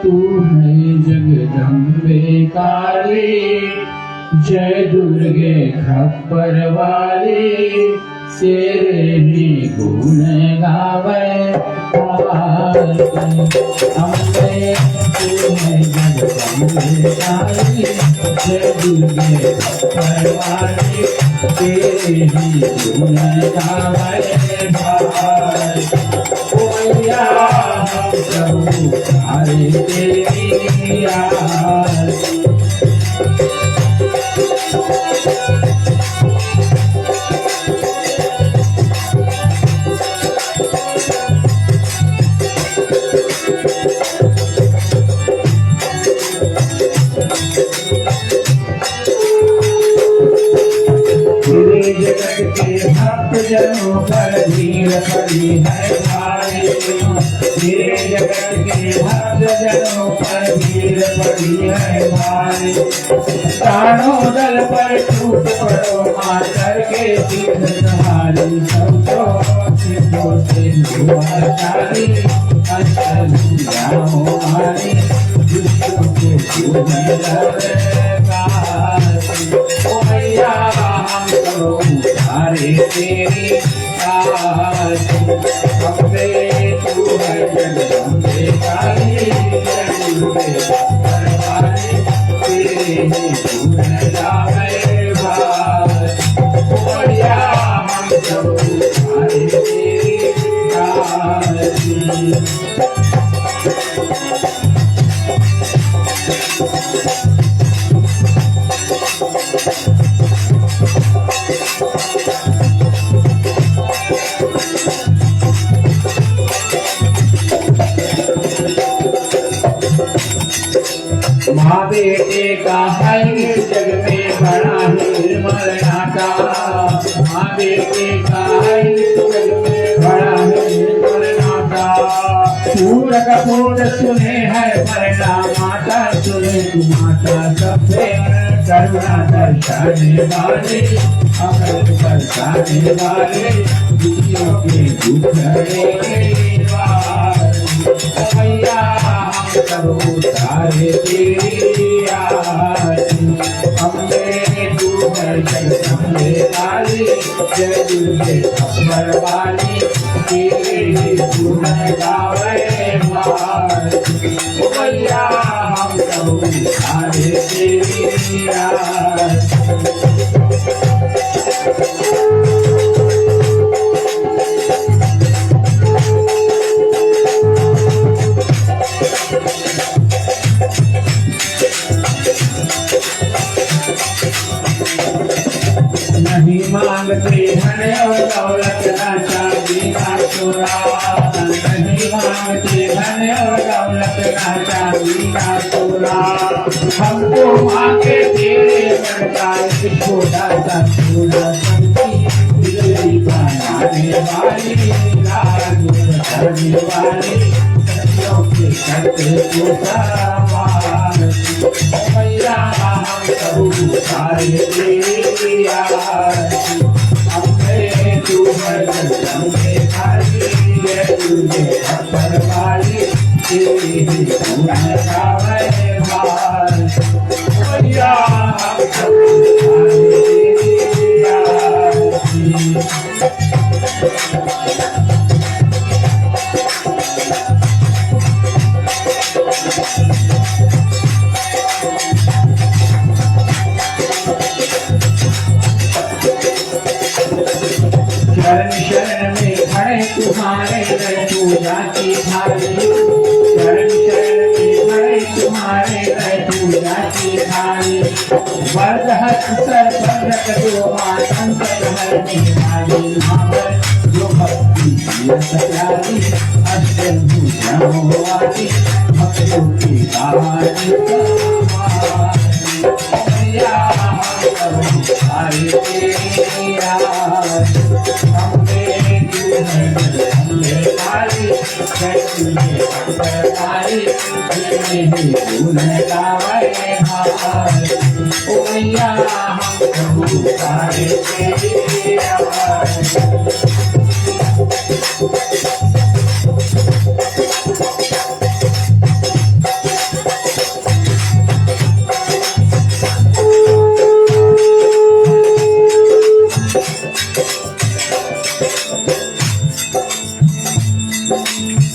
तू है जगदम्बे काली, जय दुर्गे खप्पर वाली, तेरे ही गुण गावे अम्बे तू है जगदम्बे काली, जय दुर्गे खप्पर वाली, तेरे ही गुण गावे मैया हम प्रभु तारे तेरी आरती। जगत के भक्त जनों पर भीड़ पड़ी है भारी, मेरे जगत के भक्त जनों पर भीड़ पड़ी है भारी। प्राणों दल पर टूट पड़ो मातर के सिद्ध तुम्हारी, सबको सिद्धों से दुआचारी, अष्ट जाओ मारी, दुष्टों के पूजन मैया हम करो तारे तेरी आरती। अम्बे तू है जगदम्बे काली, जय दुर्गे खप्पर वाली, तेरे ही गुण गावे मैया हम करो तारे तेरी आरती। माँ बेटे का है जग में बड़ा निर्मल नाता, माँ बेटे का है जग में बड़ा निर्मल नाता। फूल कपूर सुने है परिणाम माता, सुने तू माता सबसे करुणा दर्शाने वाले, अमृत बरसाने वाले, दुनिया के दुख हरने वाले मैया हम करो तारे तेरी आरती। अम्बे तू है जगदम्बे काली, जय दुर्गे खप्पर वाली, तेरे ही गुण गावे मैया हम करो तारे तेरी आरती। नहीं मांगते धन और दौलत ना चांदी ना सोना, नहीं मांगते धन और दौलत ना चांदी ना सोना। हमको मांगे तेरे बड़का एक छोटा सा सोना, सबकी बिजली बनाने वाली, राज करने वाली, सत्यों के करते को सामान मैया हम प्रभु तारे तेरी आरती। अम्बे तू है जगदम्बे काली, जय दुर्गे खप्पर वाली, तेरे ही गुण गावे मैया हम प्रभु तारे तेरी आरती। शरण शरण में खड़े तुम्हारे मैं पूजा की थाली, शरण शरण में खड़े तुम्हारे मैं पूजा की थाली। वरद हस्त सर पर रख दो माँ संकट हरने वाली, माँ जो भक्ति की सत्यारी, अष्टभुजाओं वाली, भक्तों की कहानी मैया हम प्रभु तारे तेरी आरती। अम्बे तू है जगदम्बे काली, जय दुर्गे खप्पर वाली, तेरे ही गुण गावे मैया हम प्रभु तारे तेरी आरती।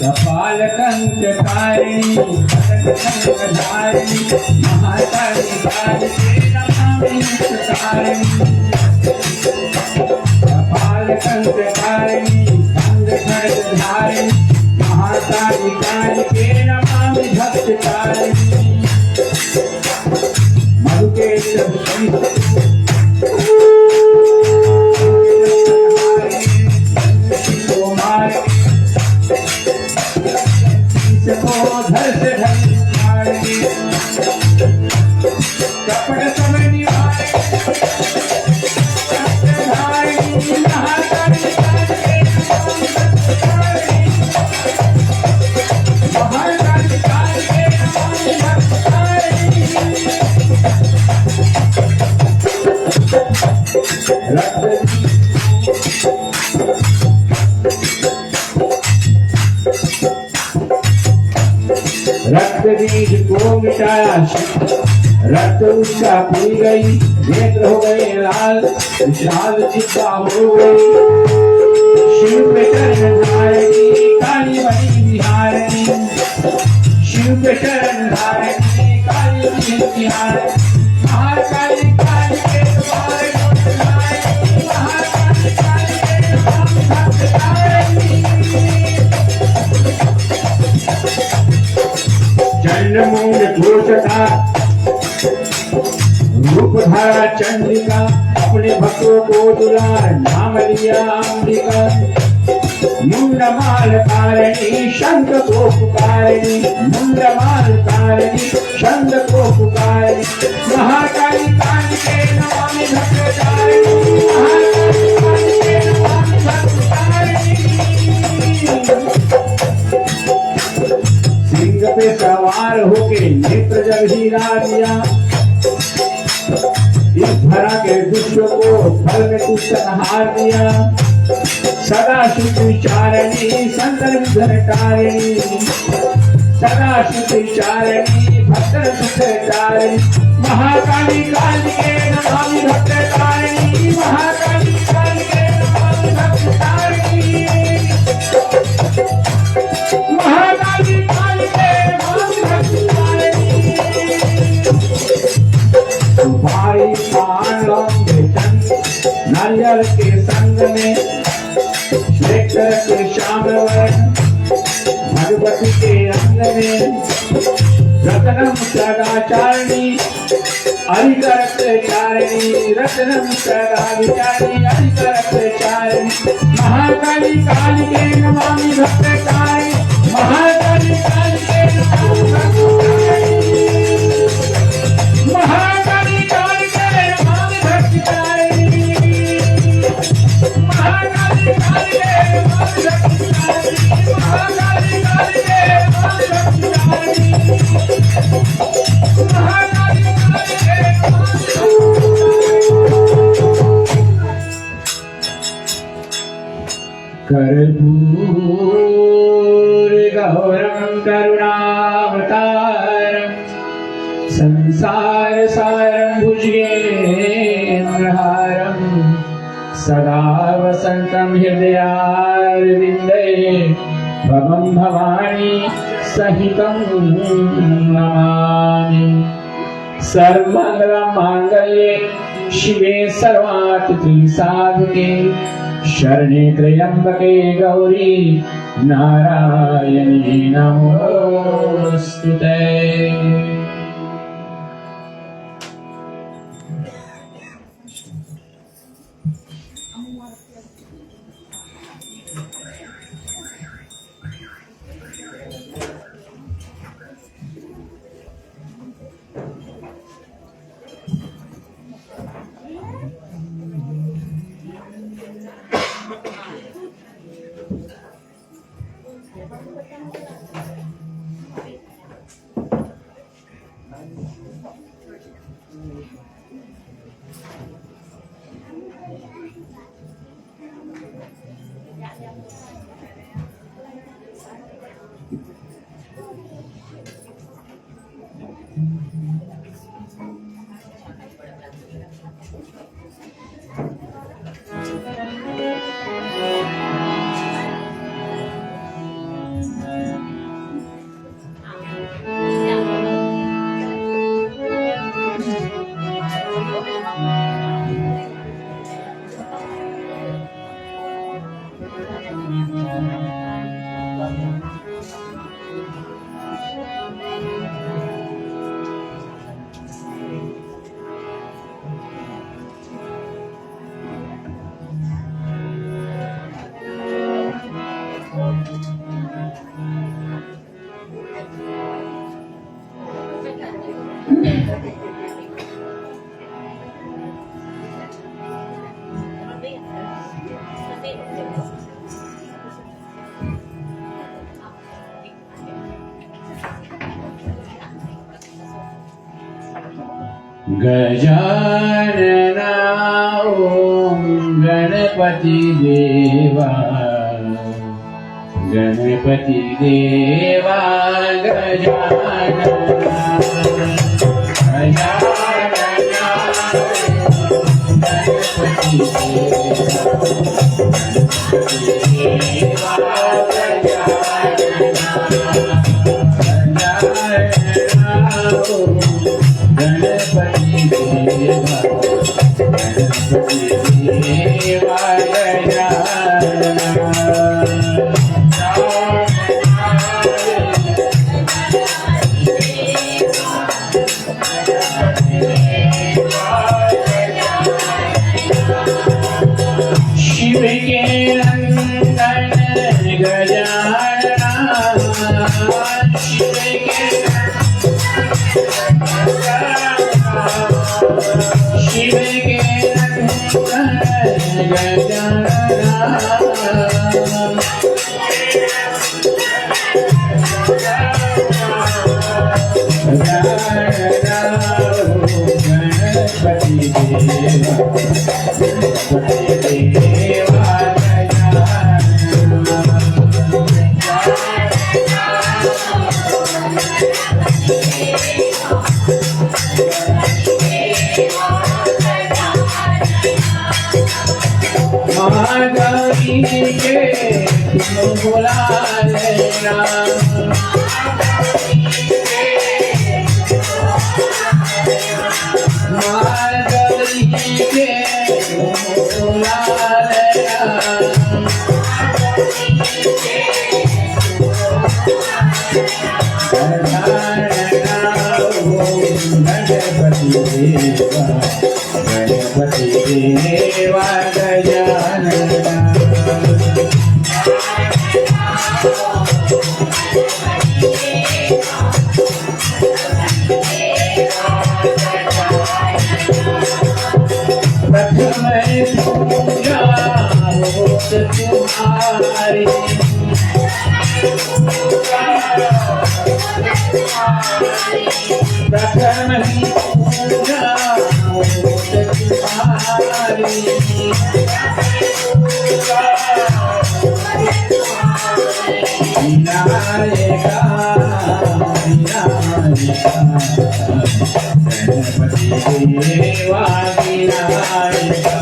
कपाल कंचकारिणी धारिणी महाकाली काल के नमामि मुक्तारिणी कपाल कंचकारिणी धारिणी महाकाली काल के नमामि भक्तकारिणी मधुकेश्वर रक्त बीज को मिटाया रक्त उसका पी गई नेत्र हो गए लाल विशाल चित्ता हो गई शिव पे चरण धारिणी काली मणि बिहारिणी शिव पे चरण धारिणी काली मणि बिहारिणी महाकाली काली के द्वार महाकाली काली के चंद्रमूल घोषका रूप धारा चंद्रिका अपने भक्तों को दुलार नाम लिया अंबिका मुंडमाल कारिणी शंख को पुकारिणी मुंडमाल कारिणी शंख को पुकारिणी महाकाली काली के नमामि भक्तकारिणी महाकाली काली के नमामि भक्तकारिणी सिंह पे सवार होके नेत्र जब हीरा दिया इस धरा के दुष्ट को फल में तू संहार दिया सदा शुद्ध विचारिणी संतर विधनकारिणी सदा शुद्ध विचारिणी भक्तर सुखकारिणी महाकाली काली के नमामि भक्तकारिणी महाकाली काली के नमामि भक्तकारिणी महाकाली काली के नमामि भक्तकारिणी तुम्हारी पांडव बेचन नारियल के संग में श्वेतर के श्याम वर्ण भगवती के अंग में रत्नम सदाचारिणी हरिकरत्चारिणी रत्नम सदा विचारिणी हरिकरत्चारिणी महाकाली काली के नमामि भक्तकारिणी महाकाली काली के नमामि भक्तकारिणी महाकाली काली के नमामि भक्तकारिणी महाकाली काली के नमामि भक्तकारिणी महाकाली काली के नमामि भक्तकारिणी महाकाली काली के कर्पूर गौरं करुणावतारं संसार सारं भुजगेन्द्रहारं सदा वसन्तं हृदयारविन्दे भवं भवानी सहितं नमामि सर्वमङ्गलमाङ्गल्ये शिवे सर्वार्थ साधके शरणे त्र्यंबके गौरी नारायणी नमोस्तुते। गजानना ओम गणपति देवा गणपति देवा गजानना गजानना गणपति देवा गणपति देवा शिव के नंदन गजानना शिव के शिव के नंदन गणपति देवा महागौरी के तुम बुला लेना महागौरी के तुम बुला लेना गणपति देवा गणपति देवा गजानना प्रथम पूजा होत तुम्हारी प्रथम पूजा होत तुम्हारी विनायका विनायका गणपति देवा विनायका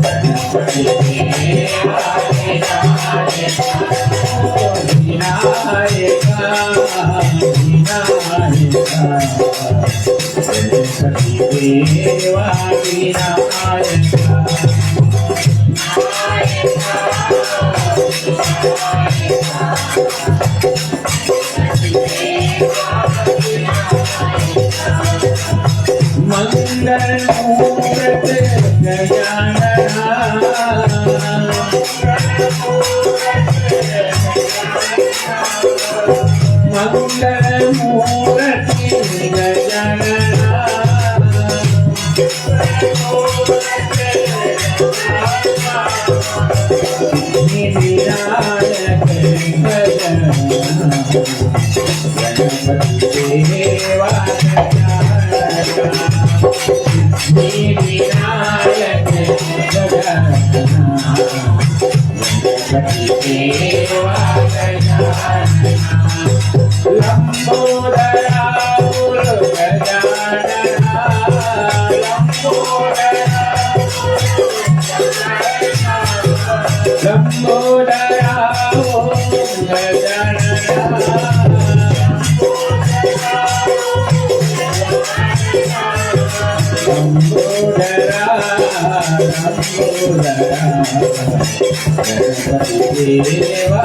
गणपति देवा विनायका विनायका गणपति देवा विनायका मंगल मूर्त गजानना मंगल मूर्ति गजानना विनायक गणपति देवा विनायक गणपति देवा लंबोदरा गजानना लंबोदरा गजानना लंबोदरा लंबोदरा गणपति देवा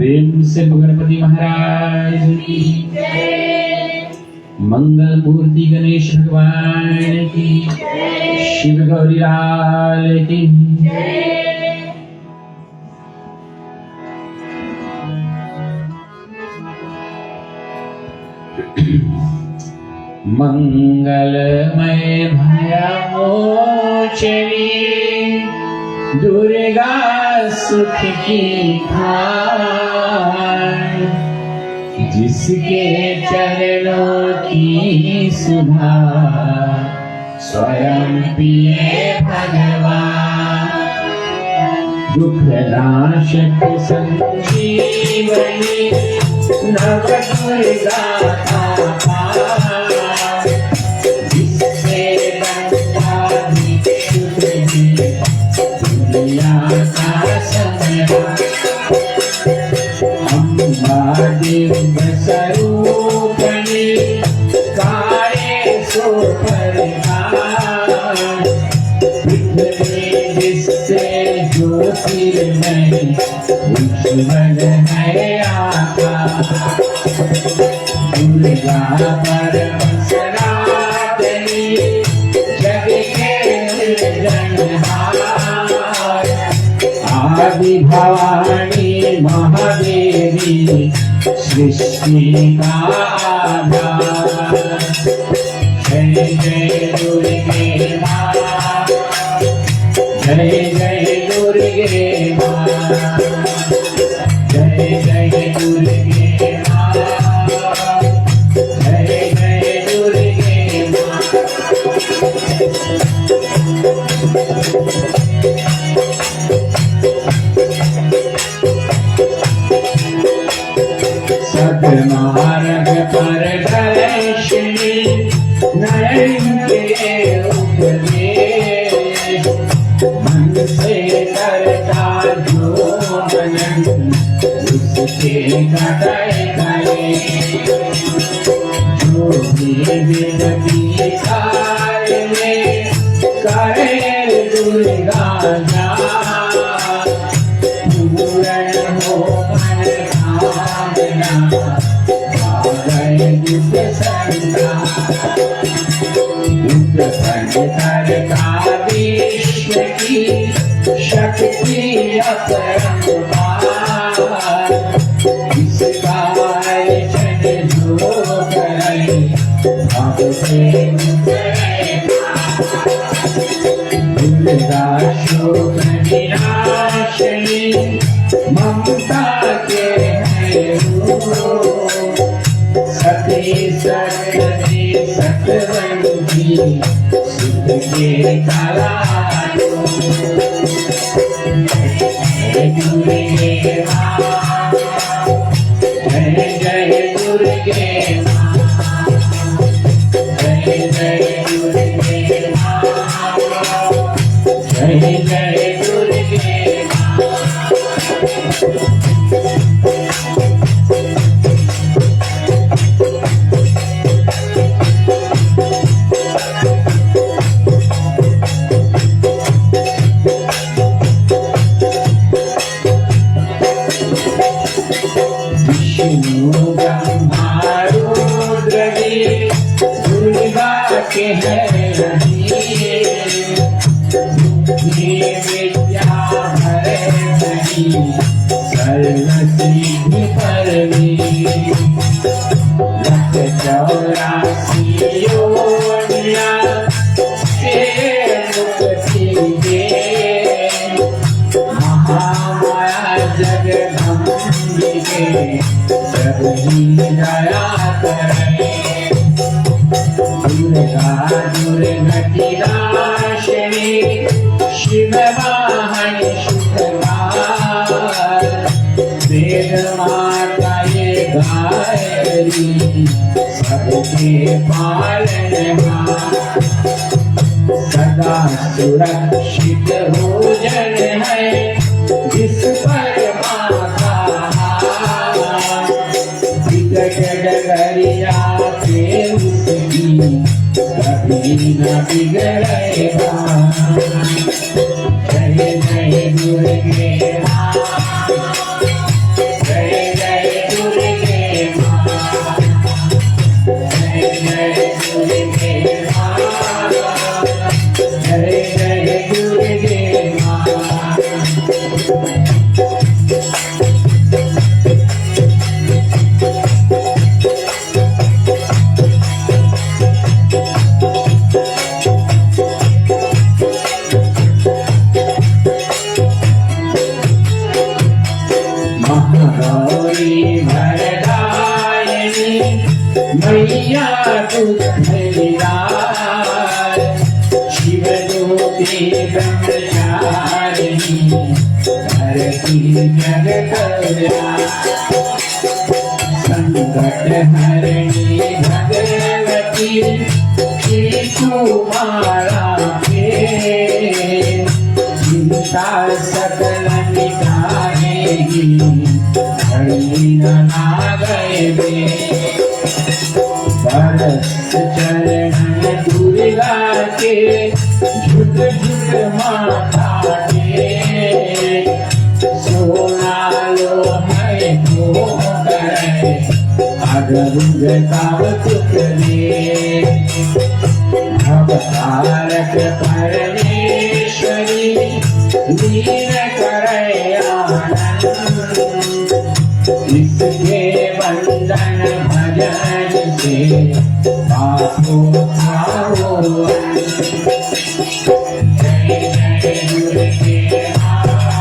प्रेम से गणपति महाराज की मंगल मूर्ति गणेश भगवान की शिव गौरी लाल की मंगलमय भयमोचनी दुर्गा सुख की खान जिसके चरणों की सुधा स्वयं पिए भगवान दुख नाशक संजीवनी नव दुर्गा जिससे बनता दुनिया का समरा अम्बा दिव्य स्वरूपणी काये सो परिहार पृथ्वी जिससे ज्योतिर्मय विश्वमय है आकाश दुर्गा परम सनातनी जग के जनहार आदि भवानी महादेवी सृष्टि का आधार जय जय दुर्गे माँ जय जय दुर्गे दुर्गे माँ, जय जय दुर्गे माँ, जय जय दुर्गे माँ। सतमार्ग पर दर्शनी नयन के उपदेश, मन से करता जो मनन उसके कटय करे। जो भी विनती कार्य में करे दुर्गा जान, पूर्ण हो मन कामना गए दुख संसार। दुख संसार का विश्व की शक्ति अपरंपार, इसका अर्चन जो करे अब से दुर्गा शोक विनाशिनी ममता के है रूप, सती सरस्वती सतवंती सुध के कला। जय दुर्गे माँ, जय जय दुर्गे माँ, जय जय दुर्गे माँ, जय जय दुर्गे माँ। विष्णु ब्रह्मा रुद्र दुर्गा के है बुद्धि विद्या भरे नहीं सर्व सिद्धि परमी। लख 84 योनिया से मुक्ति दे, महामाया जगदम्बिके प्रभु दया करे। दुर्गा दुर्गति नाशिनी शिव वाहन सुखदार, वेद माता ये गायत्री सबके पालनहार। सदा सुरक्षित भोजन है जिस पर माता विकट डगरिया पे उसकी कभी न बिगड़ेगा। जय जय दुर्गे माँ, जय जय दुर्गे माँ, जय जय दुर्गे माँ, जय जय दुर्गे माँ। महागौरी भरदायिनी मैया दुख निवार, शिव ज्योति ब्रह्मचारिणी करती जग कल्याण। संकट हरणी भगवती की कुमारा के, चिंता सकल मिटाएगी हरणी न गए बे। बरस चरण दुर्गा के झुक झुक माथा के, सोना लो है तो करे अगरुग तब तुक दे। अवतारक परमेश्वरी लीन करे आनंद, इसके वंदन भजन से पापों आओ। जय जय दुर्गे माँ,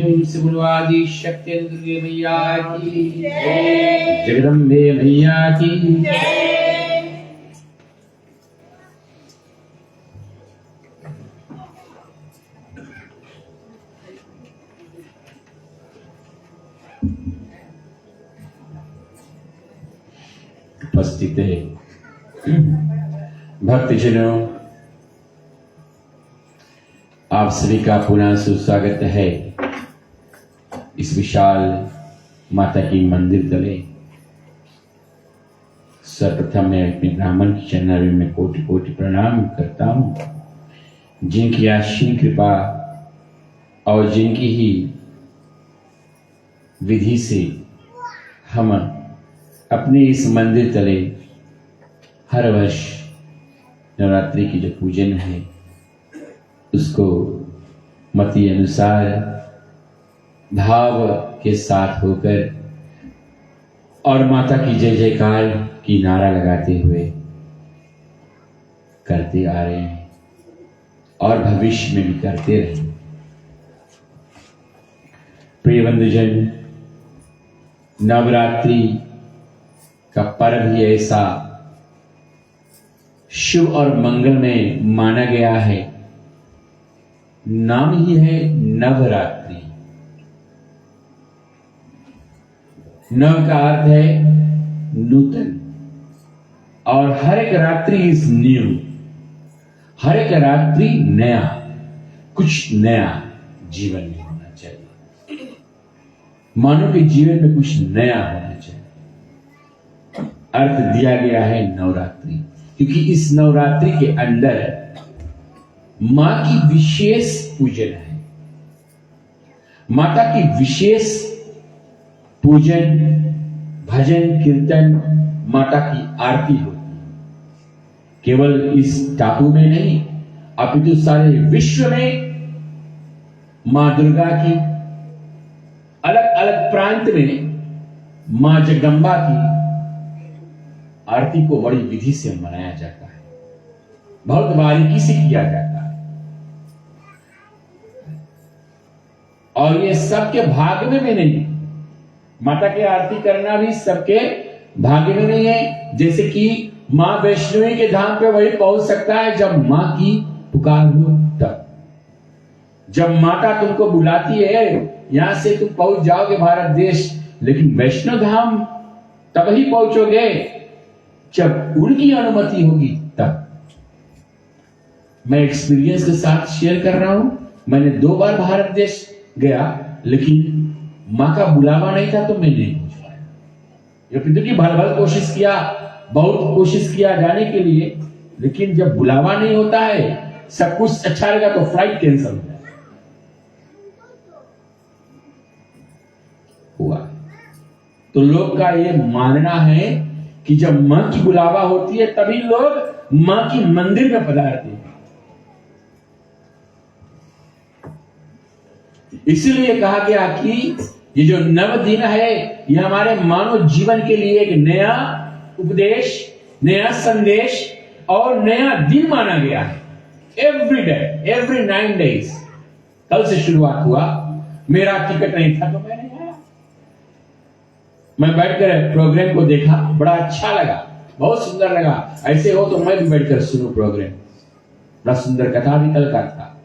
तुलसी गुणवादी शक्ति दुर्गे मैया की जय, जगदम्बे मैया की जय। उपस्थित भक्तजनों, आप सभी का पुनः सुस्वागत है इस विशाल माता की मंदिर तले। सर्वप्रथम मैं अपने ब्राह्मण की चरणारविंद में कोटि कोटि प्रणाम करता हूँ, जिनकी आशीष कृपा और जिनकी ही विधि से हम अपने इस मंदिर तले हर वर्ष नवरात्रि की जो पूजन है उसको मति अनुसार भाव के साथ होकर और माता की जय जयकार की नारा लगाते हुए करते आ रहे हैं और भविष्य में भी करते रहें। प्रिय बंधुजन, नवरात्रि का पर्व ही ऐसा शुभ और मंगलमय माना गया है। नाम ही है नवरात्रि। नव का अर्थ है नूतन, और हर एक रात्रि इज न्यू। हर एक रात्रि नया, कुछ नया जीवन में होना चाहिए। मानव के जीवन में कुछ नया होना चाहिए। अर्थ दिया गया है नवरात्रि, क्योंकि इस नवरात्रि के अंदर मां की विशेष पूजन है। माता की विशेष पूजन, भजन, कीर्तन, माता की आरती होती है। केवल इस टापू में नहीं, अपितु सारे विश्व में मां दुर्गा की अलग अलग प्रांत में मां जगदम्बा की आरती को बड़ी विधि से मनाया जाता है, बहुत बारीकी से किया जाता है। और ये सबके भाग्य में भी नहीं। माता की आरती करना भी सबके भाग्य में नहीं है। जैसे कि मां वैष्णवी के धाम पे वही पहुंच सकता है जब मां की पुकार हो तब। जब माता तुमको बुलाती है, यहां से तुम पहुंच जाओगे भारत देश, लेकिन वैष्णव धाम तब ही पहुंचोगे जब उनकी अनुमति होगी तब। मैं एक्सपीरियंस के साथ शेयर कर रहा हूं। मैंने 2 बार भारत देश गया, लेकिन मां का बुलावा नहीं था तो मैं नहीं पहुंच पाया। ये पितृ की भर भर कोशिश किया, बहुत कोशिश किया जाने के लिए, लेकिन जब बुलावा नहीं होता है, सब कुछ अच्छा लगा तो फ्लाइट कैंसिल हो जाए। हुआ तो लोग का ये मानना है कि जब मां की बुलावा होती है तभी लोग मां की मंदिर में पधारते हैं। इसीलिए कहा गया कि ये जो नव दिन है, ये हमारे मानव जीवन के लिए एक नया उपदेश, नया संदेश और नया दिन माना गया है। Every day, every 9 days। कल से शुरुआत हुआ। मेरा टिकट नहीं था तो मैं नहीं आया। मैं बैठकर प्रोग्राम को देखा, बड़ा अच्छा लगा, बहुत सुंदर लगा। ऐसे हो तो मैं भी बैठकर सुनूं प्रोग्राम। बड़ा सुंदर कथा भी कल का था,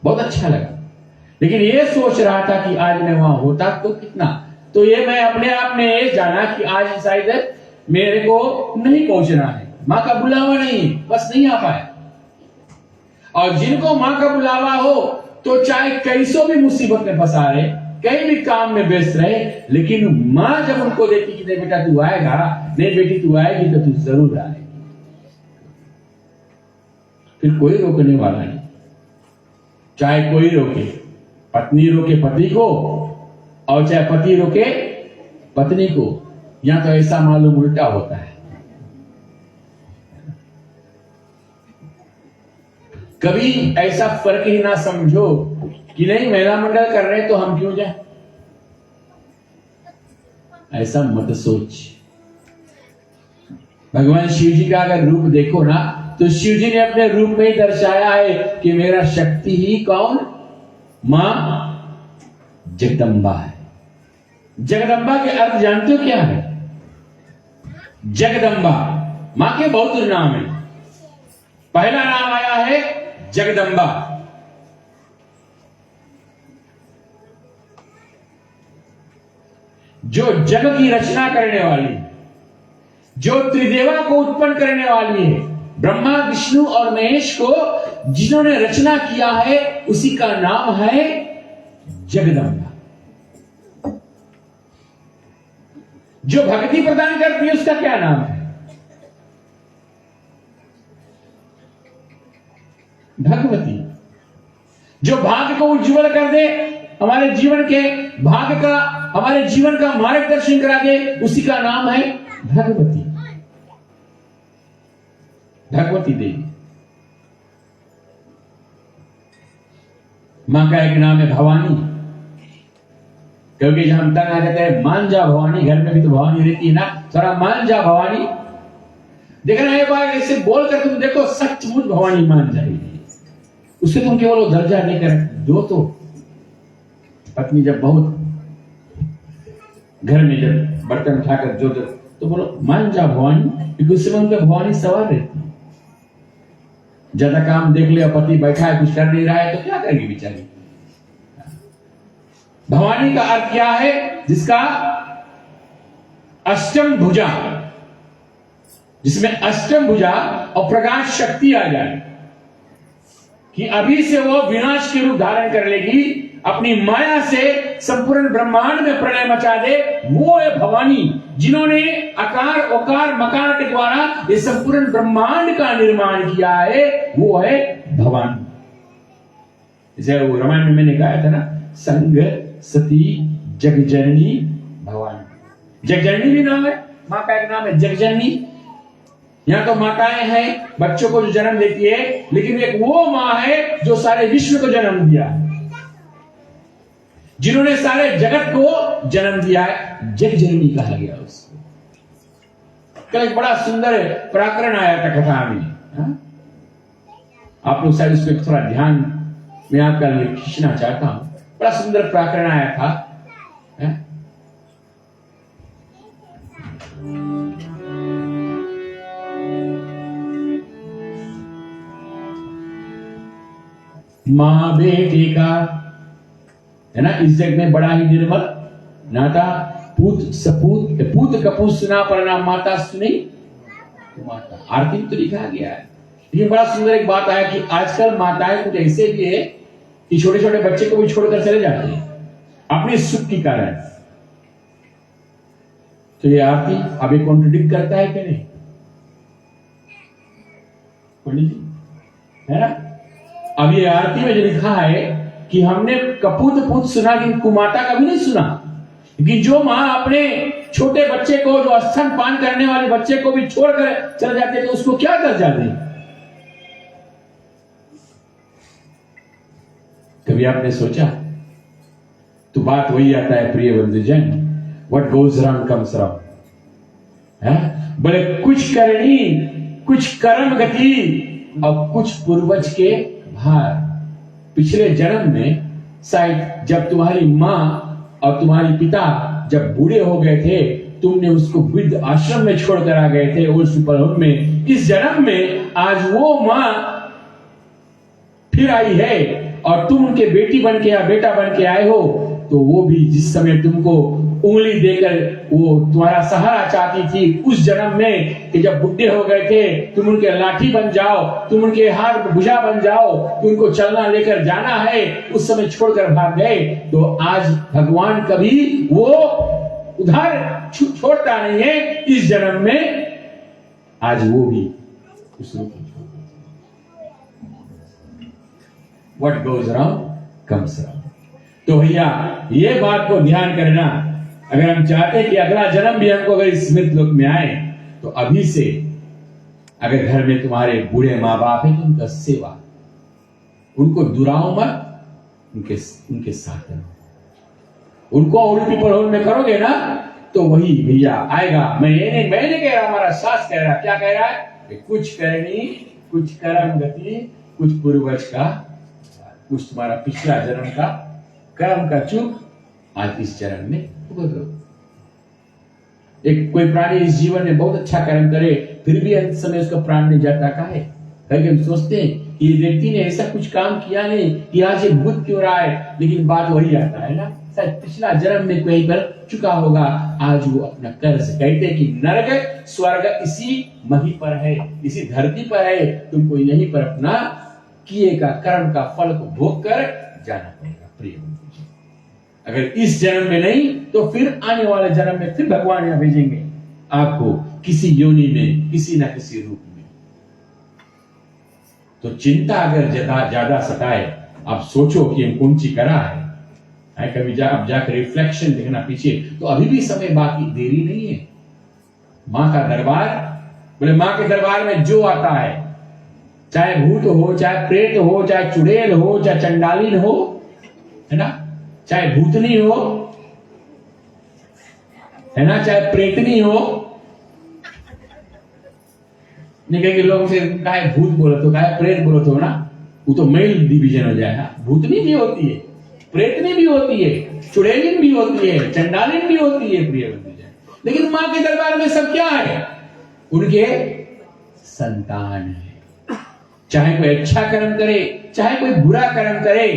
बहुत अच्छा लगा। लेकिन ये सोच रहा था कि आज मैं वहां होता तो कितना, तो ये मैं अपने आप में ये जाना कि आज शायद मेरे को नहीं पहुंचना है, मां का बुलावा नहीं, बस नहीं आ पाया। और जिनको मां का बुलावा हो तो चाहे कैसो भी मुसीबत में फंसा रहे, कहीं भी काम में व्यस्त रहे, लेकिन मां जब उनको देखती कि नहीं बेटा तू आएगा, नहीं बेटी तू आएगी, तो तू जरूर आएगी। फिर कोई रोकने वाला नहीं। चाहे कोई रोके, पत्नी रोके पति को और चाहे पति रोके पत्नी को। यहां तो ऐसा मालूम उल्टा होता है। कभी ऐसा फर्क ही ना समझो कि नहीं महिला मंडल कर रहे हैं तो हम क्यों जाए, ऐसा मत सोच। भगवान शिव जी का अगर रूप देखो ना, तो शिव जी ने अपने रूप में ही दर्शाया है कि मेरा शक्ति ही कौन, मां जगदम्बा है। जगदम्बा के अर्थ जानते हो क्या है? जगदम्बा मां के बहुत नाम है। पहला नाम आया है जगदम्बा। जो जग की रचना करने वाली, जो त्रिदेवा को उत्पन्न करने वाली है, ब्रह्मा विष्णु और महेश को जिन्होंने रचना किया है, उसी का नाम है जगदम्बा। जो भक्ति प्रदान करती है उसका क्या नाम है? भगवती। जो भाग्य को उज्जवल कर दे, हमारे जीवन के भाग्य का, हमारे जीवन का मार्गदर्शन करा दे, उसी का नाम है भगवती। भगवती देवी। मां का एक नाम है भवानी, क्योंकि जब हम तंग आ जाते हैं, मान जा भवानी, घर में भी तो भवानी रहती है ना, थोड़ा मान जा भवानी। देखना एक बार ऐसे बोलकर तुम देखो, सचमुच भवानी मान जाएगी। उससे तुम केवल दर्जा नहीं कर दो। तो पत्नी जब बहुत घर में जब बर्तन उठाकर जो तो बोलो मान जा भवानी, क्योंकि उस समय उनका भवानी सवार रहती है। ज्यादा काम देख लिया, पति बैठा है कुछ कर नहीं रहा है, तो क्या करेगी बेचारी। भवानी का अर्थ क्या है? जिसका अष्टम भुजा, जिसमें अष्टम भुजा और प्रकाश शक्ति आ जाए, कि अभी से वो विनाश के रूप धारण कर लेगी, अपनी माया से संपूर्ण ब्रह्मांड में प्रलय मचा दे, वो है भवानी। जिन्होंने आकार ओकार मकार के द्वारा ये संपूर्ण ब्रह्मांड का निर्माण किया है, वो है भवानी। जैसे वो रामायण में मैंने कहा था ना, संग सती जगजननी भवानी। जगजननी भी नाम है, मां का एक नाम है जगजननी। यहां तो माताएं हैं बच्चों को जो जन्म देती है, लेकिन एक वो मां है जो सारे विश्व को जन्म दिया है, जिन्होंने सारे जगत को जन्म दिया है। जगजननी कहा गया उसको। कल एक बड़ा सुंदर प्रकरण आया था कथा में, आप लोग शायद उसमें थोड़ा ध्यान में आपका लिए खींचना चाहता हूं। बड़ा सुंदर प्रकरण आया था। मां बेटे का है ना, इस जग में बड़ा ही निर्मल नाता, पूत सपूत, पूत कपूत सुना परिणाम माता सुनी माता। आरती में तो लिखा गया है। लेकिन बड़ा सुंदर एक बात आया कि आजकल माताएं कुछ ऐसे भी है कि छोटे छोटे बच्चे को भी छोड़कर चले जाते हैं अपने सुख के कारण। तो ये आरती अभी कॉन्ट्रडिक्ट करता है कि नहीं? पंडित जी है ना, अब ये आरती में जो लिखा है कि हमने कपूत पूत सुना, कि कुमाता का भी नहीं सुना। कि जो मां अपने छोटे बच्चे को, जो स्तनपान करने वाले बच्चे को भी छोड़कर चले जाते हैं, तो उसको क्या दर्जा दें? कभी आपने सोचा? तो बात वही आता है प्रिय बंधुजन, what goes round comes round है। बोले कुछ करनी, कुछ कर्म गति और कुछ पूर्वज के भार। पिछले जन्म में शायद जब तुम्हारी मां और तुम्हारे पिता जब बूढ़े हो गए थे, तुमने उसको वृद्ध आश्रम में छोड़कर आ गए थे ओल्ड पीपल होम में। इस जन्म में आज वो मां फिर आई है और तुम उनके बेटी बन के या बेटा बन के आए हो। तो वो भी जिस समय तुमको उंगली देकर वो तुम्हारा सहारा चाहती थी उस जन्म में, कि जब बुढ़े हो गए थे तुम उनके लाठी बन जाओ, तुम उनके हाथ भुजा बन जाओ, तुमको चलना लेकर जाना है, उस समय छोड़कर भाग गए। तो आज भगवान कभी वो उधार छोड़ता नहीं है। इस जन्म में आज वो भी उस रूप में what goes around comes around. तो भैया ये बात को ध्यान करना, अगर हम चाहते हैं कि अगला जन्म भी हमको अगर इस स्मृत लोक में आए, तो अभी से अगर घर में तुम्हारे बूढ़े माँ बाप है तो उनका सेवा, उनको दुराओ मत, उनके साथ रहो। उनको उल्टी परोल में करोगे ना तो वही भैया आएगा। मैं नहीं कह रहा, हमारा शास्त्र कह रहा। क्या कह रहा है? कुछ करनी, कुछ कर्म गति, कुछ पूर्वज का, कुछ तुम्हारा पिछला जन्म का कर्म का चूक आज इस चरण में भुगत रहो। एक कोई प्राणी इस जीवन में बहुत अच्छा कर्म करे, फिर भी अंत समय उसका प्राण नहीं जाता काहे? कहीं हम सोचते हैं कि ये व्यक्ति ने ऐसा कुछ काम किया नहीं कि आज ये भूत क्यों रहा है, लेकिन बात वही आता है ना, शायद पिछला जन्म में कहीं पर चुका होगा, आज वो अपना कर्ज। कहते हैं कि नरक स्वर्ग इसी मही पर है, इसी धरती पर है, तुमको यहीं पर अपना किए का कर्म का फल को भोग कर जाना पड़ेगा। प्रिय बंधु, अगर इस जन्म में नहीं तो फिर आने वाले जन्म में फिर भगवान यहां भेजेंगे आपको किसी योनि में, किसी ना किसी रूप में। तो चिंता अगर ज्यादा सताए, आप सोचो कि हम कौन सी करा है, कभी अब जाकर रिफ्लेक्शन देखना पीछे, तो अभी भी समय बाकी, देरी नहीं है। मां का दरबार, बोले मां के दरबार में जो आता है, चाहे भूत हो, चाहे प्रेत हो, चाहे चुड़ैल हो, चाहे चंडालीन हो, है ना, चाहे भूतनी हो, है ना, चाहे प्रेतनी हो, नहीं कहेंगे लोग से काहे भूत बोलो तो काहे प्रेत बोलो तो ना, वो तो मेल डिवीजन हो जाए ना। भूतनी भी होती है, प्रेतनी भी होती है, चुड़ैलिन भी होती है, चंडालिन भी होती है, प्रिय बंधुजन। लेकिन मां के दरबार में सब क्या है? उनके संतान है। चाहे कोई अच्छा कर्म करे, चाहे कोई बुरा कर्म करे,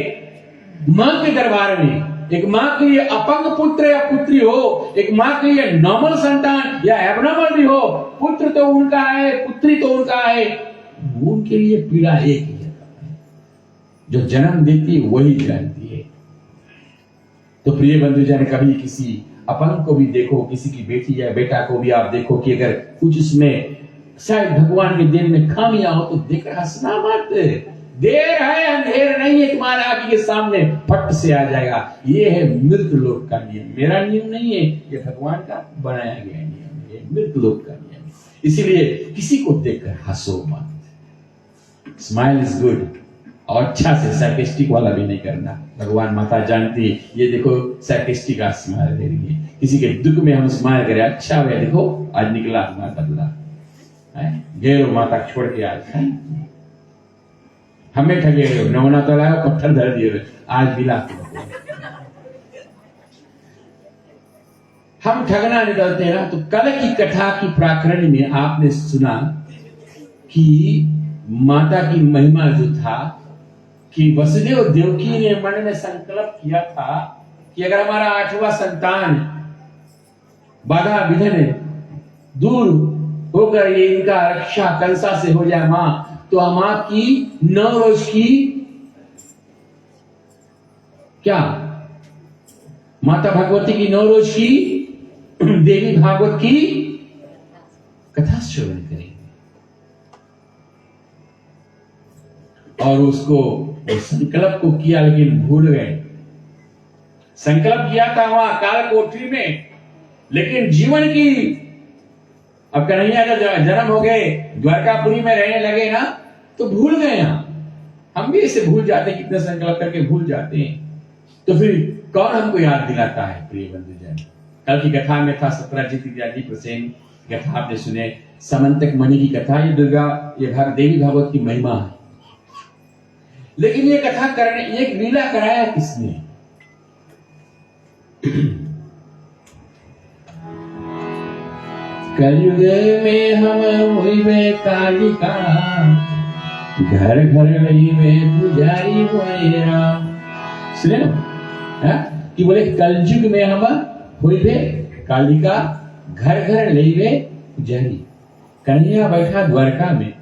मां के दरबार में एक मां के लिए अपंग पुत्र या पुत्री हो, एक मां के लिए नॉर्मल संतान या एबनॉर्मल भी हो, पुत्र तो उनका है, पुत्री तो उनका है, उनके लिए पीड़ा एक ही है। जो जन्म देती है वही जानती है। तो प्रिय बंधुजन, कभी किसी अपंग को भी देखो, किसी की बेटी या बेटा को भी आप देखो कि अगर कुछ उसमें शायद भगवान के दिन में खामियां हो तो देखकर हंसना मत। देर है अंधेर नहीं है, तुम्हारे आंख के सामने फट से आ जाएगा। ये है मृत लोक का नियम, मेरा नियम नहीं है, ये भगवान का बनाया गया नियम, ये मृत लोक का नियम। इसीलिए किसी को देखकर हंसो मत। स्माइल इज गुड, और अच्छा से सार्केस्टिक वाला भी नहीं करना। भगवान माता जानती है, ये देखो सार्केस्टिक का स्माइल दे रही है। किसी के दुख में हम स्माइल करें, अच्छा हुआ देखो आज निकला हमारा बदला, घेरो माता छोड़ के आज है? हमें ठगे हो, नमूना तो लाओ, पत्थर धर दिए, आज मिला। हम ठगना निकलते हैं ना। तो कल की कथा की प्राकरण में आपने सुना कि माता की महिमा जो था कि वसुदेव देवकी ने मन में संकल्प किया था कि अगर हमारा 8वां संतान बाधा विघ्न दूर होकर ये इनका रक्षा कंसा से हो जाए मां, तो हम आपकी 9 रोज की क्या माता भगवती की 9 रोज की देवी भागवत की कथा श्रवण करेंगे। और उसको संकल्प को किया, लेकिन भूल गए। संकल्प किया था वहां काल कोठरी में, लेकिन जीवन की अब कन्हैया का जन्म हो गए, द्वारकापुरी में रहने लगे ना, तो भूल गए। हम भी इसे भूल जाते हैं, कितने संकल्प करके भूल जाते हैं। तो फिर कौन हमको याद दिलाता है? प्रिय बंधुजन, कल की कथा में था सत्यजित इत्यादि प्रसेन कथा आपने सुने, समंतक मणि की कथा, ये दुर्गा, ये देवी भागवत की महिमा है। लेकिन ये कथा करने, एक लीला कराया किसने? कलयुग में हम हुई कालिका, घर घर रही में पुजारी मोरा। सुने कि बोले कलयुग में हम हुई कालिका, घर घर रही में पुजारी। कन्हैया बैठा द्वारका में,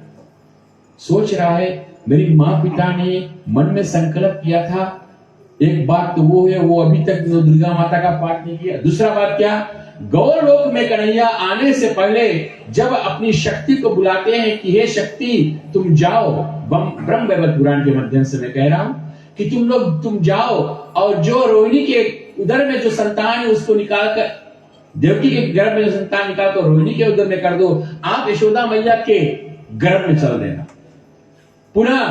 सोच रहा है मेरी माँ पिता ने मन में संकल्प किया था। एक बात तो वो है, वो अभी तक दुर्गा माता का पाठ नहीं किया। दूसरा बात क्या, गौरलोक में कन्हैया आने से पहले जब अपनी शक्ति को बुलाते हैं कि हे शक्ति तुम जाओ, ब्रह्म वैवर्त पुराण के माध्यम से मैं कह रहा हूं कि तुम जाओ और जो रोहिणी के उदर में जो संतान है उसको निकाल कर, देवकी के गर्भ में जो संतान निकाल कर रोहिणी के उदर में कर दो। आप यशोदा मैया के गर्भ में चल देना। पुनः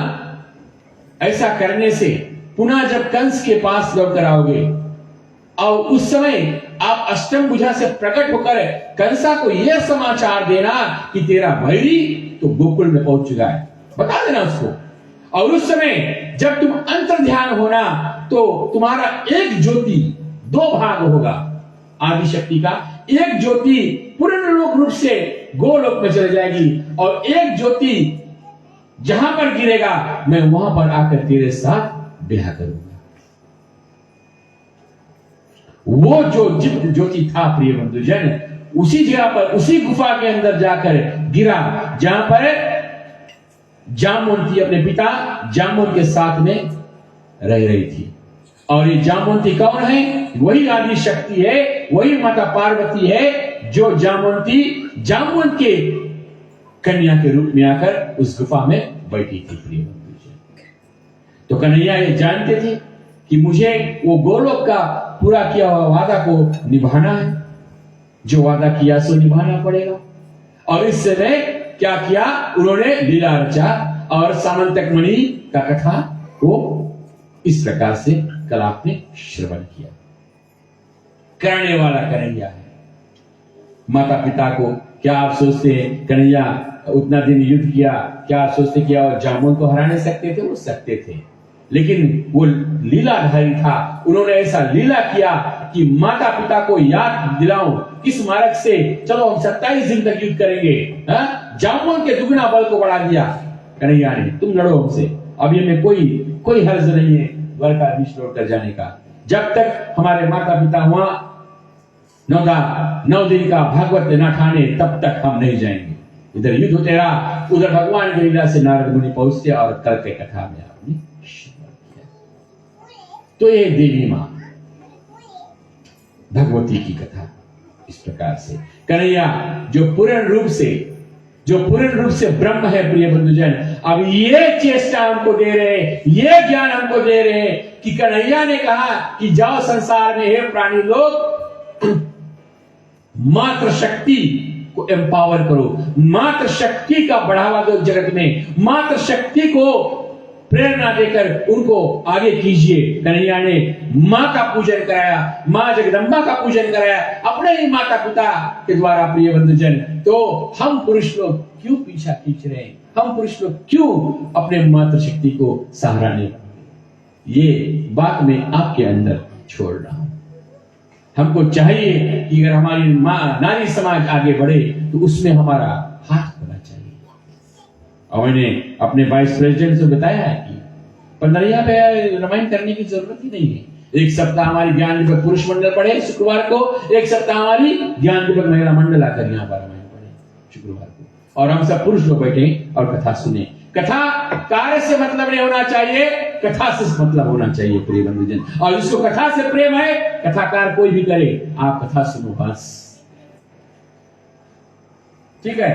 ऐसा करने से पुनः जब कंस के पास लौट कर आओगे और उस समय आप अष्टम भुजा से प्रकट होकर कंसा को यह समाचार देना कि तेरा भैरी तो गोकुल में पहुंच चुका है, बता देना उसको। और उस समय जब तुम अंतर ध्यान होना तो तुम्हारा एक ज्योति दो भाग होगा आदि शक्ति का। एक ज्योति पूर्ण रूप से गोलोक में चले जाएगी और एक ज्योति जहां पर गिरेगा मैं वहां पर आकर तेरे साथ ब्याह करूंगा। वो जो ज्योति था प्रिय बंधुजन, उसी जगह पर उसी गुफा के अंदर जाकर गिरा जहां पर जामवंती अपने पिता जामुन के साथ में रह रही थी। और ये जामवंती कौन है? वही आदि शक्ति है, वही माता पार्वती है जो जामवंत के कन्या के रूप में आकर उस गुफा में बैठी थी प्रिय बंधुजन। तो कन्हैया ये जानते थे कि मुझे वो गोलोक का पूरा किया हुआ वादा को निभाना है, जो वादा किया सो निभाना पड़ेगा। और इस समय क्या किया उन्होंने? लीला रचा और सामंतक मणि का कथा को इस प्रकार से कल आपने श्रवण किया। करने वाला कन्हैया है। माता पिता को क्या आप सोचते हैं कन्हैया उतना दिन युद्ध किया, क्या आप सोचते कि और जामुन को हरा नहीं सकते थे? वो सकते थे, लेकिन वो लीलाधारी था। उन्होंने ऐसा लीला किया कि माता पिता को याद दिलाऊं इस मार्ग से, चलो हम 27 दिन तक युद्ध करेंगे। जामुन के दुगना बल को बढ़ा दिया कन्हैया ने, तुम लड़ो हमसे, अब ये में कोई हर्ज नहीं है द्वारकाधीश लौट कर जाने का। जब तक हमारे माता पिता वहां 9 दिन का भागवत न ठाने तब तक हम नहीं जाएंगे। इधर युद्ध होते रहा, उधर भगवान की लीला से नारद मुनि पहुंचते और कल के कथा में आपने श्रवण किया। तो ये देवी मां भगवती की कथा इस प्रकार से कन्हैया जो पूर्ण रूप से ब्रह्म है प्रिय बंधुजन, अब ये चेष्टा हमको दे रहे, ये ज्ञान हमको दे रहे कि कन्हैया ने कहा कि जाओ संसार में हे प्राणी लोग मात्र शक्ति को एम्पावर करो, मात्र शक्ति का बढ़ावा दो जगत में, मात्र शक्ति को प्रेरणा देकर उनको आगे कीजिए। कन्हैया ने मां का पूजन कराया, मां जगदम्बा का पूजन कराया अपने ही माता पिता के द्वारा प्रिय बंधुजन। तो हम पुरुष लोग क्यों पीछा खींच रहे हैं? हम पुरुष लोग क्यों अपने मातृ शक्ति को सहारा नहीं? ये बात मैं आपके अंदर छोड़ रहा हूं। हमको चाहिए कि अगर हमारी नारी समाज आगे बढ़े तो उसमें हमारा हाथ होना चाहिए। और मैंने अपने वाइस प्रेसिडेंट से बताया है कि 15 पे रामायण करने की जरूरत ही नहीं है। एक सप्ताह हमारी ज्ञान दीपक पुरुष मंडल पढ़े शुक्रवार को, एक सप्ताह हमारी ज्ञान दीपक महिला मंडल आकर यहाँ पर रामायण पढ़े शुक्रवार को, और हम सब पुरुष लोग बैठे और कथा सुने। कथा कार्य से मतलब नहीं होना चाहिए, कथा से मतलब होना चाहिए प्रिय बंधुजन। और जिसको कथा से प्रेम है, कथाकार कोई भी करे, आप कथा सुनो बस, ठीक है?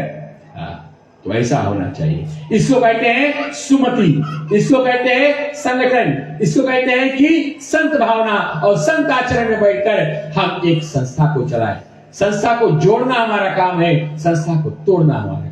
हाँ, तो ऐसा होना चाहिए। इसको कहते हैं सुमति, इसको कहते हैं संगठन, इसको कहते हैं कि संत भावना और संत आचरण में बैठकर हम एक संस्था को चलाएं। संस्था को जोड़ना हमारा काम है, संस्था को तोड़ना हमारा काम है।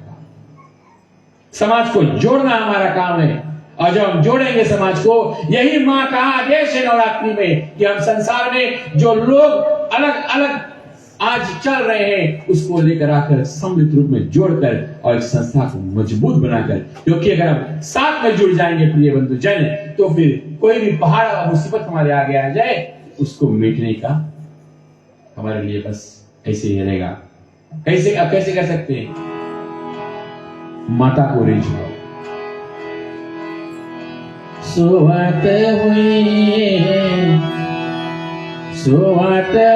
समाज को जोड़ना हमारा काम है, और जब हम जोड़ेंगे समाज को, यही मां का आदेश है नवरात्रि में कि हम संसार में जो लोग अलग अलग आज चल रहे हैं उसको लेकर आकर सम्मिलित रूप में जोड़कर और एक संस्था को मजबूत बनाकर, क्योंकि अगर हम साथ में जुड़ जाएंगे प्रिय बंधुजन, तो फिर कोई भी पहाड़ और मुसीबत हमारे आगे आ जाए उसको मिटने का हमारे लिए बस ऐसे ही रहेगा। कैसे कर सकते हैं? माता को रिझाओ। सोवत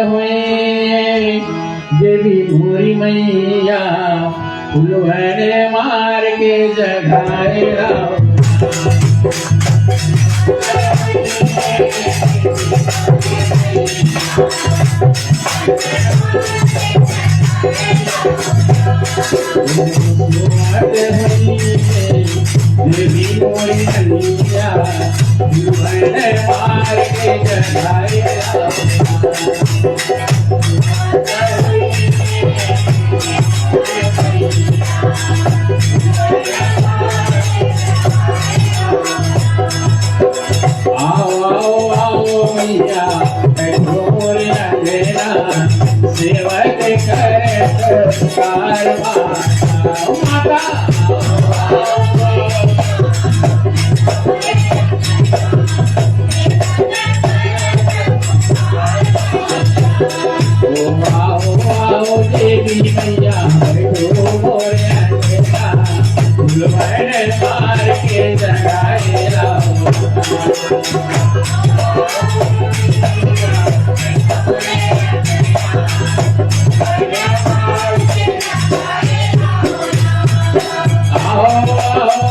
हुई देवी मोरी मैया, फुलवन मार के जगाए राव। देवी मोरी मैया, फुलवन मार के जगाए राव। आओ मैया, मोरे अंगना सेवक करे पुकार माता।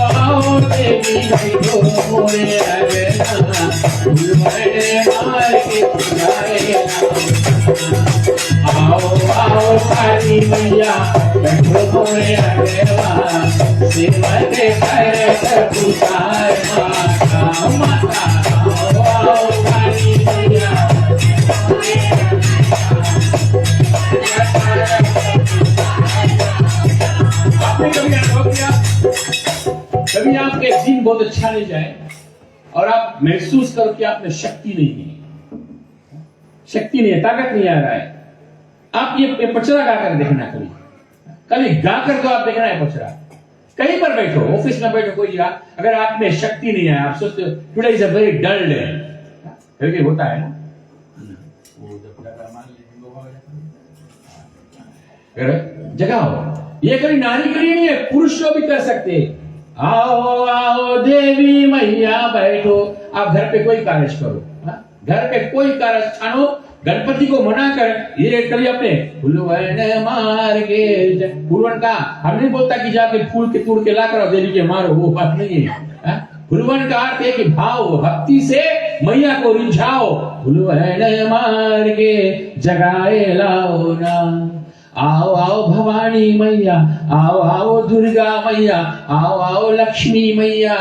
आओ देवी बैठो मोरे अंगना, फूलवने मार के जाए। आओ काली मैया बैठो मोरे अंगना, सेवा के कर पुकार माता माता। आओ काली मैया आपने कभी अनुभव किया, कभी आपके दिन बहुत अच्छा नहीं जाए और आप महसूस करो कि आप में शक्ति नहीं है, शक्ति नहीं है, ताकत नहीं आ रहा है। आप ये पचरा गाकर देखना, कभी गाकर तो आप देखना है पचरा। कहीं पर बैठो, ऑफिस में बैठो, कोई जगह, अगर आप में शक्ति नहीं है, आप सोचते हो today is a very dull day, क्योंकि होता है ना, जगाओ। ये कभी नारी के लिए नहीं है, पुरुष को भी कर सकते हैं। आओ आओ देवी मैया बैठो। आप घर पे कोई कार्य करो, घर पे कोई कार्य छानो, गणपति को मनाकर ये करिए अपने फूलवन मार के। फूलवन का हम नहीं बोलता कि जाके फूल के तोड़ के ला कर देवी के मारो, वो बात नहीं है। फूलवन का अर्थ है कि भाव भक्ति से मैया को रिझाओ। फूलवन मार के जगाए लाओ ना। आओ आओ भवानी मैया, आओ आओ दुर्गा मैया, आओ आओ लक्ष्मी मैया,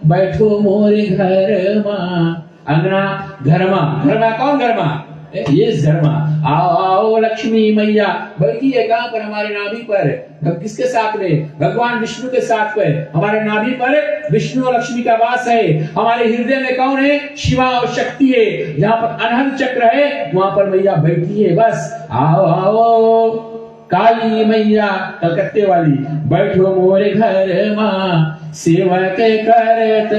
बैठो मोरे घर मां। अंगना घर मां कौन घर मां? ये घर मां। आओ आओ लक्ष्मी मैया, बैठिए कहां पर? हमारे नाभि पर। किसके साथ में? भगवान विष्णु के साथ में। हमारे नाभि पर विष्णु और लक्ष्मी का वास है। हमारे हृदय में कौन है? शिवा और शक्ति है। जहां पर अनहद चक्र है वहां पर मैया बैठी है। बस आओ आओ काली मैया कलकत्ते वाली, बैठो मोरे घर मां, सेवा के करत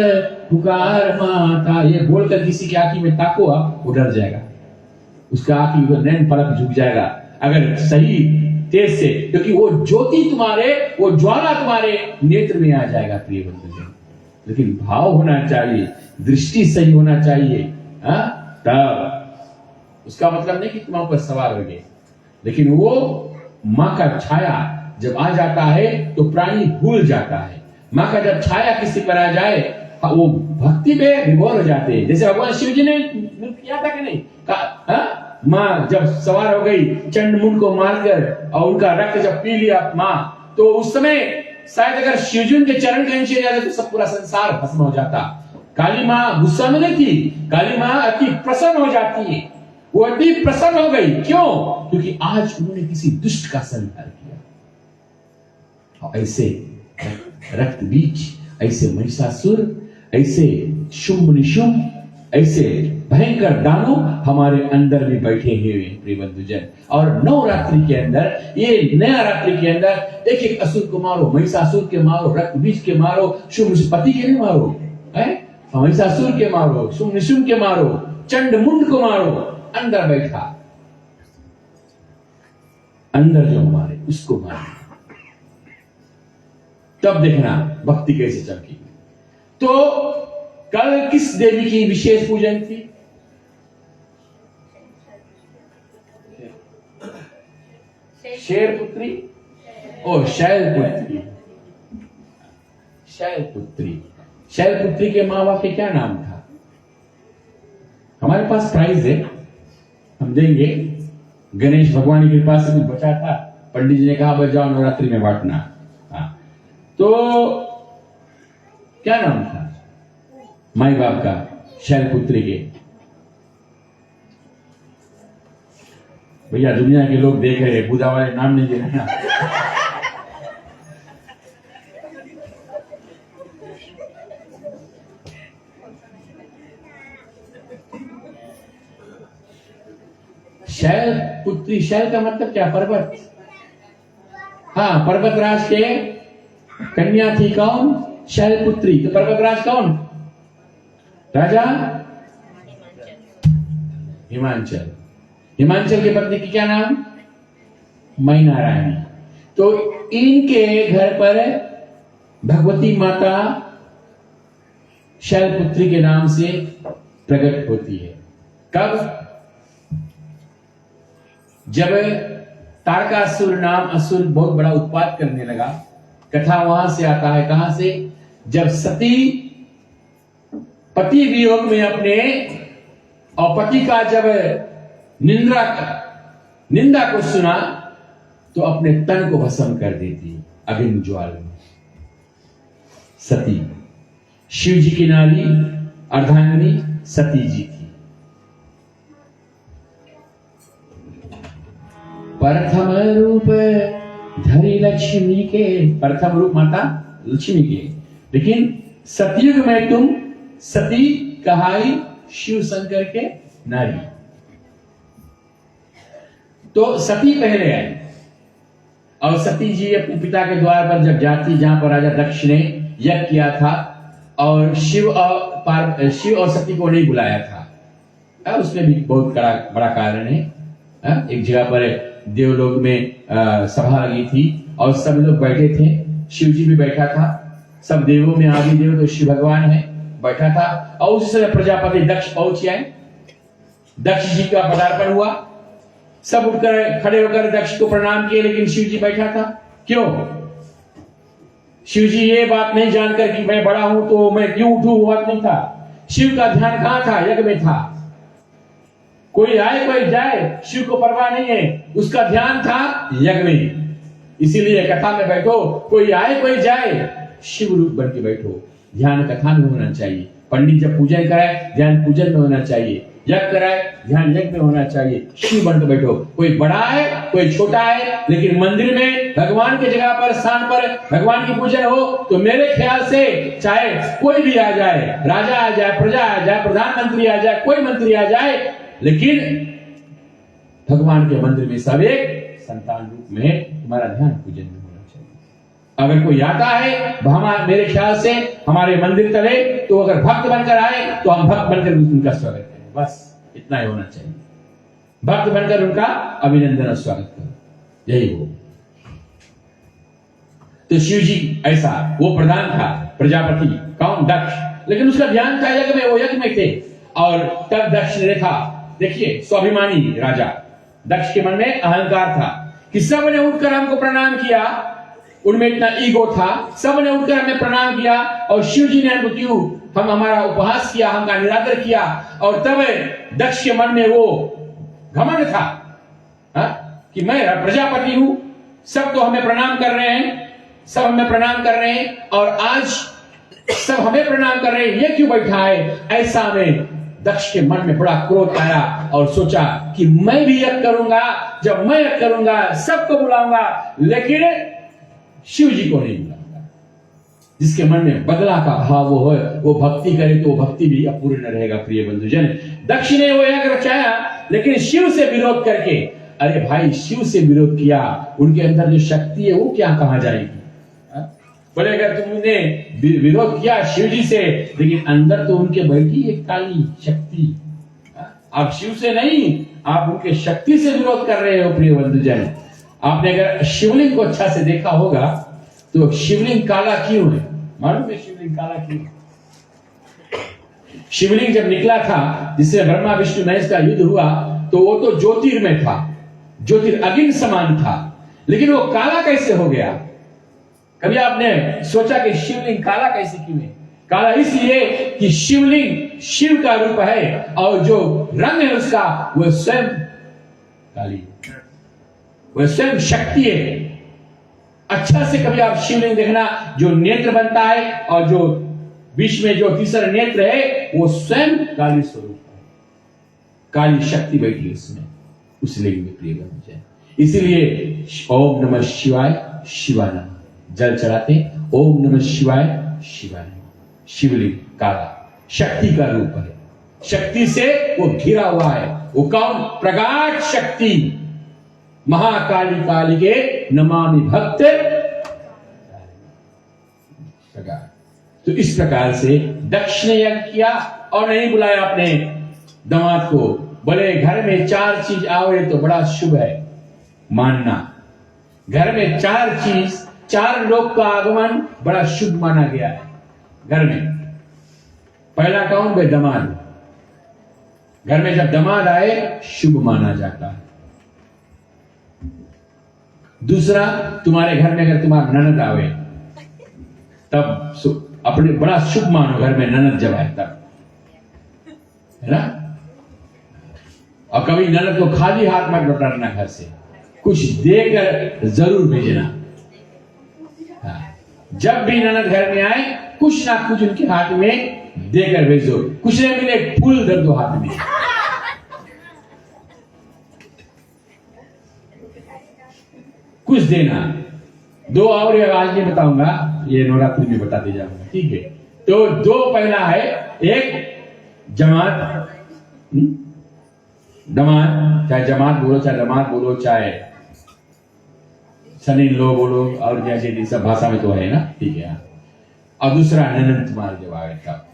पुकार माता। ये बोलकर किसी की आंखी में ताको आप, वो डर जाएगा, उसका आंखी को नैन पलक झुक जाएगा अगर सही तेज से, क्योंकि वो ज्योति तुम्हारे, वो ज्वाला तुम्हारे नेत्र में आ जाएगा प्रिय बंधुजन। लेकिन भाव होना चाहिए, दृष्टि सही होना चाहिए। तब उसका मतलब नहीं कि तुम वहां पर सवार हो गए, लेकिन वो माँ का छाया जब आ जाता है तो प्राणी भूल जाता है। माँ का जब छाया किसी पर आ जाए वो भक्ति पे विभोर हो जाते हैं। जैसे भगवान शिव जी ने किया था कि नहीं? माँ जब सवार हो गई चंडमुंड को मारकर और उनका रक्त जब पी लिया माँ, तो उस समय शायद अगर शिवजी के चरण के नीचे जाते तो सब पूरा संसार भस्म हो जाता। काली माँ गुस्सा में नहीं थी, काली माँ अति प्रसन्न हो जाती है। वो अति प्रसन्न हो गई, क्यों? क्योंकि आज उन्होंने किसी दुष्ट का संहार किया। और ऐसे रक्त बीज, ऐसे महिषासुर, ऐसे शुंभ निशुंभ, ऐसे भयंकर दानव हमारे अंदर भी बैठे हुए हैं प्रिय बंधुजन। और नवरात्रि के अंदर, ये नया रात्रि के अंदर एक एक असुर को मारो, महिषासुर के मारो, रक्त बीज के मारो, शुंभ पति के नहीं मारो, महिषासुर के मारो, शुंभ निशुंभ के मारो, चंडमुंड को मारो। अंदर बैठा, अंदर जो मारे उसको मारे, तब देखना भक्ति कैसे चमकी। तो कल किस देवी की विशेष पूजन थी? शेरपुत्री और शैलपुत्री। शैलपुत्री, शैलपुत्री के माँ बाप के क्या नाम था? हमारे पास प्राइज है, हम देंगे। गणेश भगवान की कृपा से कुछ बचा था, पंडित जी ने कहा बच जाओ नवरात्रि में बांटना। तो क्या नाम था माई बाप का शैलपुत्री के? भैया दुनिया के लोग देख रहे हैं, बुधा वाले नाम नहीं दे रहे ना। शैलपुत्री, शैल का मतलब क्या? पर्वत। हाँ, पर्वतराज के कन्या थी कौन? शैलपुत्री। तो पर्वतराज कौन? राजा हिमांचल। हिमांचल की पत्नी की क्या नाम? मैना रानी। तो इनके घर पर भगवती माता शैलपुत्री के नाम से प्रकट होती है। कब? जब तारकासुर नाम असुर बहुत बड़ा उत्पात करने लगा। कथा वहां से आता है, कहां से? जब सती पति वियोग में अपने और पति का जब निंदा को सुना तो अपने तन को भस्म कर देती अग्नि ज्वाल में। सती शिव जी की नारी अर्धांगिनी सती जी थी। प्रथम रूप धरी लक्ष्मी के, प्रथम रूप माता लक्ष्मी के, लेकिन सतयुग में तुम सती कहाई शिव शंकर के नारी। तो सती पहले आई और सती जी अपने पिता के द्वार पर जब जाती, जहां पर राजा दक्ष ने यज्ञ किया था और शिव और सती को नहीं बुलाया था, उसमें भी बहुत बड़ा कारण है। एक जगह पर देवलोक में सभा लगी थी और सब लोग बैठे थे, शिव जी भी बैठा था, सब देवों में आदि देव तो शिव भगवान है बैठा था। और उसी समय प्रजापति दक्ष पहुंच आए, दक्ष जी का पदार्पण हुआ, सब उठकर खड़े होकर दक्ष को प्रणाम किए, लेकिन शिव जी बैठा था। क्यों? शिव जी ये बात नहीं जानकर कि मैं बड़ा हूं तो मैं क्यों उठूं, वो बात नहीं था। शिव का ध्यान कहां था? यज्ञ में था। कोई आए कोई जाए शिव को परवाह नहीं है, उसका ध्यान था यज्ञ में। इसीलिए कथा में बैठो, कोई आए कोई जाए शिव रूप बन के बैठो। ध्यान कथा में होना चाहिए। पंडित जब पूजन कराए ध्यान पूजन में होना चाहिए, यज्ञ कराए ध्यान यज्ञ में होना चाहिए। शिव बन के बैठो, कोई बड़ा है कोई छोटा है, लेकिन मंदिर में भगवान की जगह पर स्थान पर भगवान की पूजन हो तो मेरे ख्याल से चाहे कोई भी आ जाए, राजा आ जाए, प्रजा आ जाए, प्रधानमंत्री आ जाए, कोई मंत्री आ जाए, लेकिन भगवान के मंदिर में सब एक संतान रूप में हमारा ध्यान पूजन में होना चाहिए। अगर कोई आता है मेरे ख्याल से हमारे मंदिर तले, तो अगर भक्त बनकर आए तो हम भक्त बनकर उनका स्वागत करें, बस इतना ही होना चाहिए। भक्त बनकर उनका अभिनंदन और स्वागत करें, यही हो। तो शिव जी ऐसा, वो प्रधान था, प्रजापति कौन? दक्ष, लेकिन उसका ध्यान था यज्ञ में, वो यज्ञ में थे। और तब दक्ष ने देखा, देखिए स्वाभिमानी राजा, दक्ष के मन में अहंकार था कि सब ने उठकर हमको प्रणाम किया, उनमें इतना ईगो था, सब ने उठकर हमें प्रणाम किया और शिव जी ने हमको क्यों हमारा उपहास किया, हमका निरादर किया। और तब दक्ष के मन में वो घमंड था कि मैं प्रजापति हूं, सब तो हमें प्रणाम कर रहे हैं, सब हमें प्रणाम कर रहे हैं और आज सब हमें प्रणाम कर रहे हैं, ये क्यों बैठा है? ऐसा में दक्ष के मन में बड़ा क्रोध आया और सोचा कि मैं भी यज्ञ करूंगा, जब मैं यज्ञ करूंगा सबको बुलाऊंगा, लेकिन शिव जी को नहीं बुलाऊंगा। जिसके मन में बदला का भाव वो है, वो भक्ति करे तो वो भक्ति भी अपूर्ण रहेगा। प्रिय बंधुजन, दक्ष ने वो यज्ञ रचाया, लेकिन शिव से विरोध करके, अरे भाई शिव से विरोध किया, उनके अंदर जो शक्ति है वो क्या कहां जाएगी? बोले अगर तुमने विरोध किया शिव जी से, लेकिन अंदर तो उनके बैठी एक काली शक्ति, आप शिव से नहीं, आप उनके शक्ति से विरोध कर रहे हो। प्रिय बंधुजन, आपने अगर शिवलिंग को अच्छा से देखा होगा तो शिवलिंग काला क्यों है? मालूम है शिवलिंग काला क्यों? शिवलिंग जब निकला था, जिससे ब्रह्मा विष्णु महेश का युद्ध हुआ, तो वो तो ज्योतिर्मय था, ज्योतिर्अग्नि समान था, लेकिन वो काला कैसे हो गया? कभी आपने सोचा कि शिवलिंग काला कैसे क्यों है? काला इसलिए कि शिवलिंग शिव का रूप है और जो रंग है उसका वह स्वयं काली, वह स्वयं शक्ति है। अच्छा से कभी आप शिवलिंग देखना, जो नेत्र बनता है और जो बीच में जो तीसरा नेत्र है वो स्वयं काली स्वरूप है, काली शक्ति बैठी उसमें, उस लिंग में। प्रिय बंधुजन, इसीलिए ओम नमः शिवाय शिवाय नमः जल चढ़ाते, ओम नमः शिवाय शिवाय नमः। शिवलिंग काला शक्ति का रूप है, शक्ति से वो घिरा हुआ है। वो कौन? प्रगाढ़ शक्ति, महाकाली काली के नमामि भक्त प्रगाढ़। तो इस प्रकार से दक्ष ने यज्ञ किया और नहीं बुलाया अपने दामाद को। बोले घर में 4 चीज आवे तो बड़ा शुभ है मानना। घर में 4 चीज, 4 लोग का आगमन बड़ा शुभ माना गया है घर में। पहला कौन? भाई दामाद। घर में जब दामाद आए शुभ माना जाता है। दूसरा, तुम्हारे घर में अगर तुम्हारा ननद आवे तब अपने बड़ा शुभ मानो, घर में ननद जब आए तब, है ना। और कभी ननद को खाली हाथ मत लौटाना, घर से कुछ देकर जरूर भेजना। जब भी ननद घर में आए कुछ ना कुछ उनके हाथ में देकर भेजो। कुछ नहीं मिले फूल धर दो हाथ में। कुछ देना। दो और आज नहीं बताऊंगा, ये नवरात्रि में बताते जाऊंगा, ठीक है। तो दो पहला है, एक जमात, दमाद, चाहे जमात बोलो चाहे दमाद बोलो चाहे सनी लो बोलो, और जैसे सब भाषा में तो है ना, ठीक है। और दूसरा ननद तुम्हारे जब आए तब।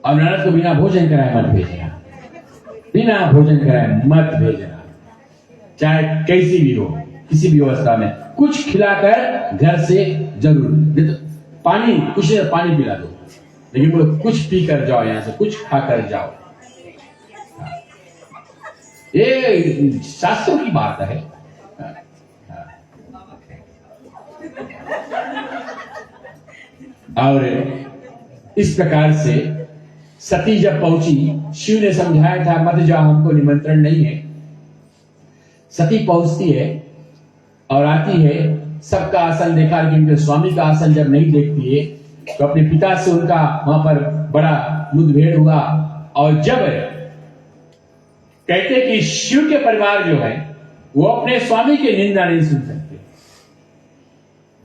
और ननद को बिना भोजन कराए मत भेजना, बिना भोजन कराए मत भेजना, चाहे कैसी भी हो, किसी भी अवस्था में कुछ खिलाकर घर से जरूर। नहीं तो पानी, कुछ पानी पिला दो, लेकिन बोलो कुछ पी कर जाओ, यहां से कुछ खा कर जाओ। ये शास्त्रों की बात है। और इस प्रकार से सती जब पहुंची, शिव ने समझाया था मत जाओ, हमको निमंत्रण नहीं है। सती पहुंचती है और आती है, सबका आसन देखा, लेकिन उनके स्वामी का आसन जब नहीं देखती है तो अपने पिता से उनका वहां पर बड़ा मुठभेड़ हुआ। और जब कहते कि शिव के परिवार जो है वो अपने स्वामी की निंदा नहीं सुन सकते,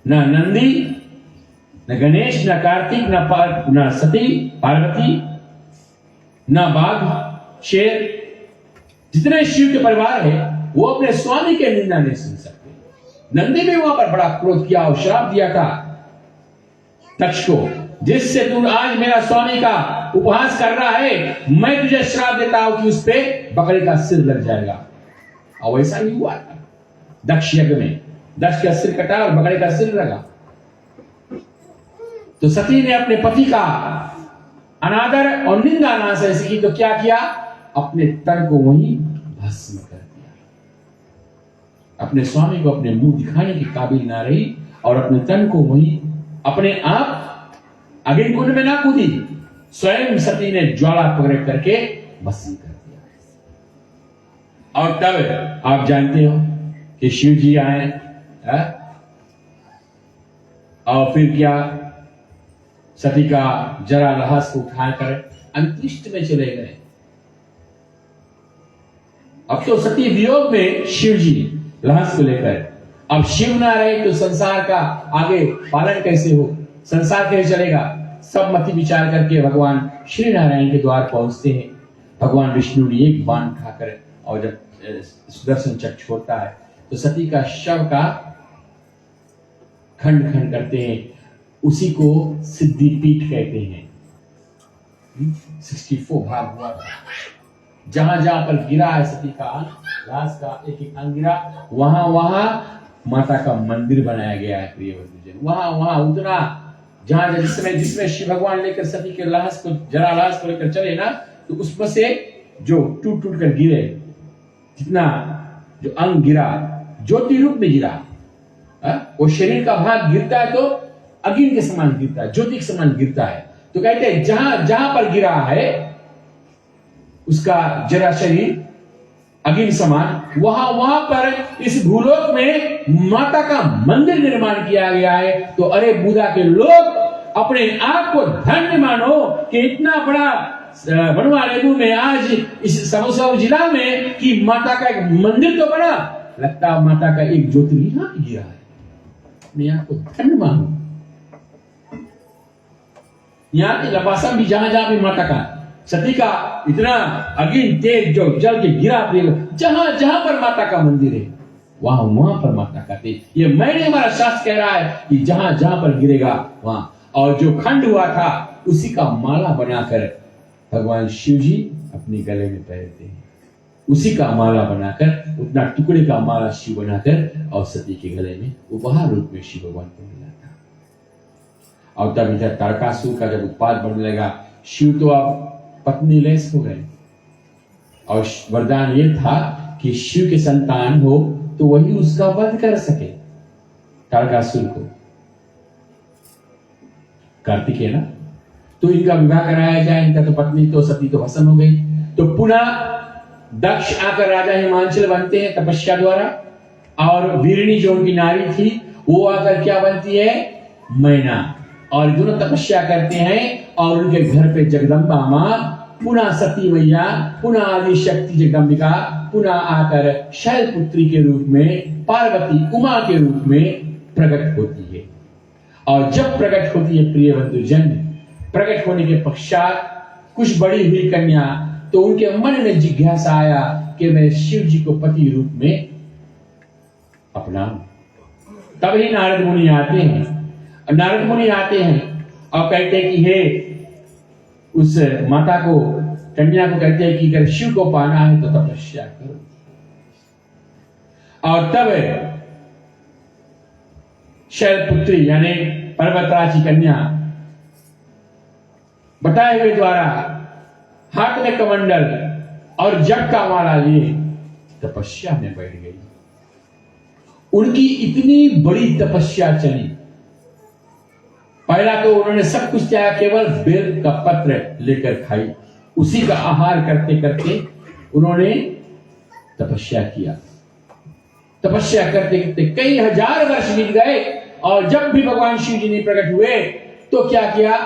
न नंदी, न गणेश, न कार्तिक, न सती पार्वती, न बाघ शेर, जितने शिव के परिवार है वो अपने स्वामी के निंदा नहीं सुन सकते। नंदी ने वहां पर बड़ा क्रोध किया और श्राप दिया था दक्ष को, जिससे तू आज मेरा स्वामी का उपहास कर रहा है, मैं तुझे श्राप देता हूं कि उस पे बकरी का सिर लग जाएगा। और वैसा ही हुआ था दक्ष यज्ञ में, दक्ष का सिर कटा और बकरी का सिर लगा। तो सती ने अपने पति का अनादर और निंदा ना से की, तो क्या किया, अपने तन को वहीं भस्म कर दिया। अपने स्वामी को अपने मुंह दिखाने की काबिल ना रही और अपने तन को वहीं अपने आप अग्नि कुंड में ना कूदी, स्वयं सती ने ज्वाला पकड़ करके भस्म कर दिया। और तब आप जानते हो कि शिव जी आए, और फिर क्या, सती का जरा रहस्य को उठाकर अंतरिक्ष में चले गए। अब तो सती वियोग में शिव जी रहस्य को लेकर, अब शिव ना रहे तो संसार का आगे पालन कैसे हो, संसार कैसे चलेगा। सब मति विचार करके भगवान श्री नारायण के द्वार पहुंचते हैं। भगवान विष्णु ने एक बाण उठाकर, और जब सुदर्शन चक्र छोड़ता है तो सती का शव का खंड खंड करते हैं, उसी को सिद्धिपीठ कहते हैं। 64 भाग हुआ, जहां जहां पर गिरा है सती का लाश का एक एक अंग गिरा, वहां वहां माता का मंदिर बनाया गया है। प्रिय बंधुजन, वहां वहां उतना जहां जिसमें शिव भगवान लेकर सती के लाश को, जरा लाश को लेकर चले ना, तो उसमें से जो टूट टूट कर गिरे, जितना जो अंग गिरा, ज्योति रूप में गिरा, वो शरीर का भाग गिरता है तो अग्नि के समान गिरता है, ज्योति के समान गिरता है। तो कहते हैं जहां जहां पर गिरा है उसका जरा शरीर अग्नि समान, वहां वहां पर इस भूलोक में माता का मंदिर निर्माण किया गया है। तो अरे बुधा के लोग अपने आप को धन्य मानो कि इतना बड़ा बनवारेगू में आज इस समोसा जिला में कि माता का एक मंदिर तो बना, लगता माता का एक ज्योतिर्लिंग यहां गिरा है। अपने आप को धन्य मानो। यहाँ की लबासा भी जहां जहां भी माता का, सती का इतना अग्नि तेज जो जल के गिरा, जहां जहां पर माता का मंदिर है वहां वहां पर माता का तेज। ये मैंने, हमारा शास्त्र कह रहा है कि जहां जहां पर गिरेगा वहां। और जो खंड हुआ था उसी का माला बनाकर भगवान शिव जी अपने गले में पहनते हैं। उसी का माला बनाकर, उतना टुकड़े का माला शिव बनाकर और सती के गले में उपहार रूप में शिव भगवान को मिला था। और तब इधर तारकासुर का जब उत्पाद बढ़ने लगा शिव तो अब पत्नीलेस हो गए और वरदान ये था कि शिव के संतान हो तो वही उसका वध कर सके, तारकासुर को। कार्तिकेय ना, तो इनका विवाह कराया जाए। इनका तो पत्नी तो सती तो भस्म हो गई, तो पुनः दक्ष आकर राजा हिमांचल बनते हैं तपस्या द्वारा, और वीरणी जो उनकी नारी थी वो आकर क्या बनती है, मैना। और दोनों तपस्या करते हैं और उनके घर पे जगदम्बा मां पुनः सती मैया, पुनः आदि शक्ति जगदम्बिका पुनः आकर शैलपुत्री के रूप में, पार्वती उमा के रूप में प्रकट होती है। और जब प्रकट होती है प्रिय बंधुजन, प्रकट होने के पश्चात कुछ बड़ी हुई कन्या, तो उनके मन में जिज्ञासा आया कि मैं शिव जी को पति रूप में अपनाऊं। तभी नारद मुनि आते हैं, नारद मुनि आते हैं और कहते हैं कि हे, उस माता को, कन्या को कहते हैं कि अगर शिव को पाना है तो तपस्या करो। और तब शैलपुत्री यानी पर्वतराज की कन्या बताए हुए द्वारा हाथ में कमंडल और जग का माला लिए तपस्या में बैठ गई। उनकी इतनी बड़ी तपस्या चली, पहला तो उन्होंने सब कुछ त्यागा, केवल बेल का पत्र लेकर खाई। उसी का आहार करते करते उन्होंने तपस्या किया। तपस्या करते करते कई हजार वर्ष बीत गए, और जब भी भगवान शिव जी ने प्रकट हुए तो क्या किया,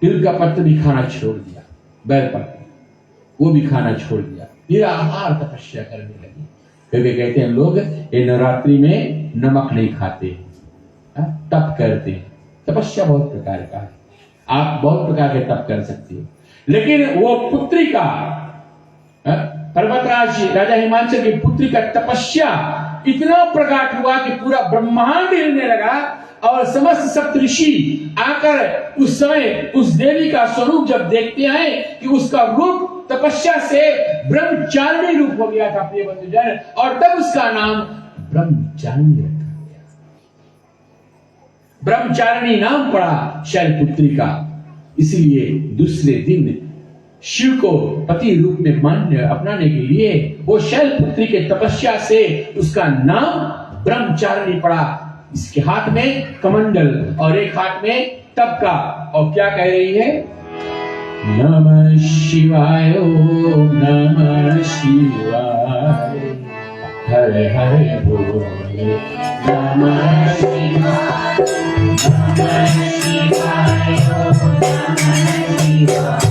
तिल का पत्र भी खाना छोड़ दिया, बैल पत्र वो भी खाना छोड़ दिया, निराहार तपस्या करने लगी। क्योंकि कहते हैं लोग ये नवरात्रि में नमक नहीं खाते, तप करते हैं। तपस्या बहुत प्रकार का है, आप बहुत प्रकार के तप कर सकते हो। लेकिन वो पुत्री का, पर्वतराज राजा हिमांचल की पुत्री का तपस्या इतना प्रकट हुआ कि पूरा ब्रह्मांड हिलने लगा, और समस्त सप्तऋषि आकर उस समय उस देवी का स्वरूप जब देखते हैं कि उसका रूप तपस्या से ब्रह्मचारिणी रूप हो गया था प्रिय बंधुजन, और तब उसका नाम ब्रह्मचारिणी रखा गया। ब्रह्मचारिणी नाम पड़ा शैलपुत्री का। इसलिए दूसरे दिन शिव को पति रूप में मान्य अपनाने के लिए वो शैलपुत्री के तपस्या से उसका नाम ब्रह्मचारिणी पड़ा। इसके हाथ में कमंडल और एक हाथ में तप का, और क्या कह रही है, नमः शिवाय ओम नमः शिवाय, हरे हरे बोले नमः शिवाय, नमः शिवाय ओम नमः शिवाय,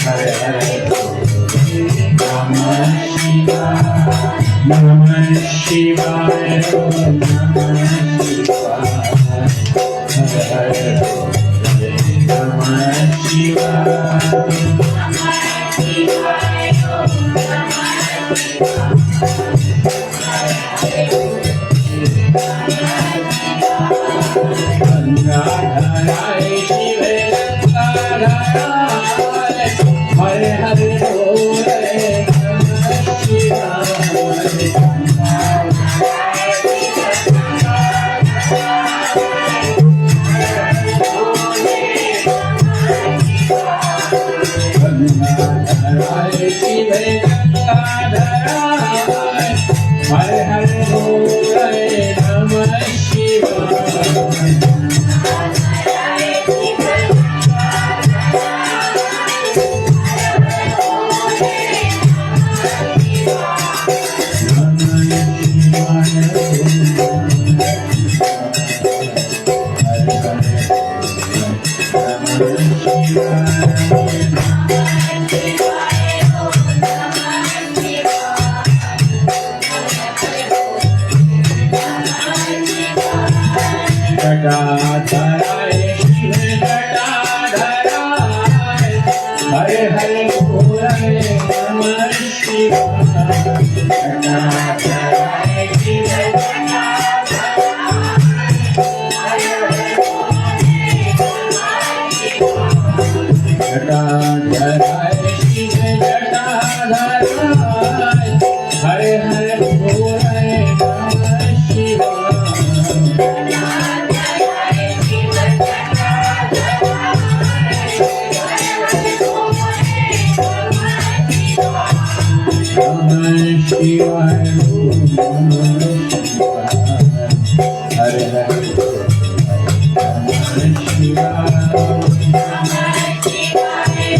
हरे हरे बोले नमः शिवाय, नमः शिवाय ओम नमः शिवाय, हरे हरे बोले नमः शिवाय, नमः शिवाय ओम नमः शिवाय, गंगाधराय शिवे गंगाधराय, हरे हरे बोले नमः शिवाय, गंगाधराय शिवे गंगाधराय, हरे हरे बोले नमः शिवाय, जटाधराय शिवे जटाधराय, हरे हरे बोले नमः शिवाय, जटाधराय शिवे जटाधराय शिवे जटाधराय, हरे हरे बोले नमः शिवाय, शिवाय ओम नमः शिवाय हरे हरे नमः शिवाय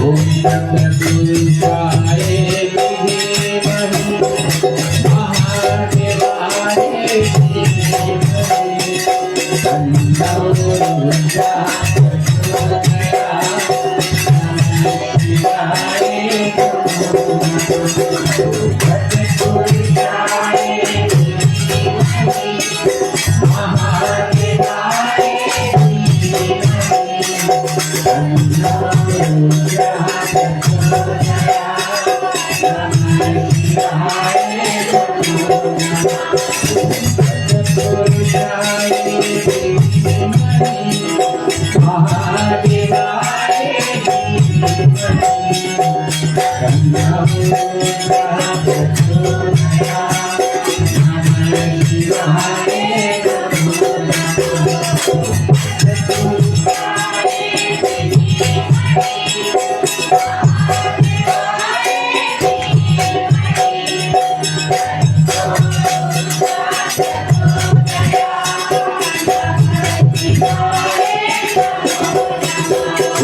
ओम तत्पुरुषाय विद्महे महादेवाय धीमहि तन्नो रुद्रः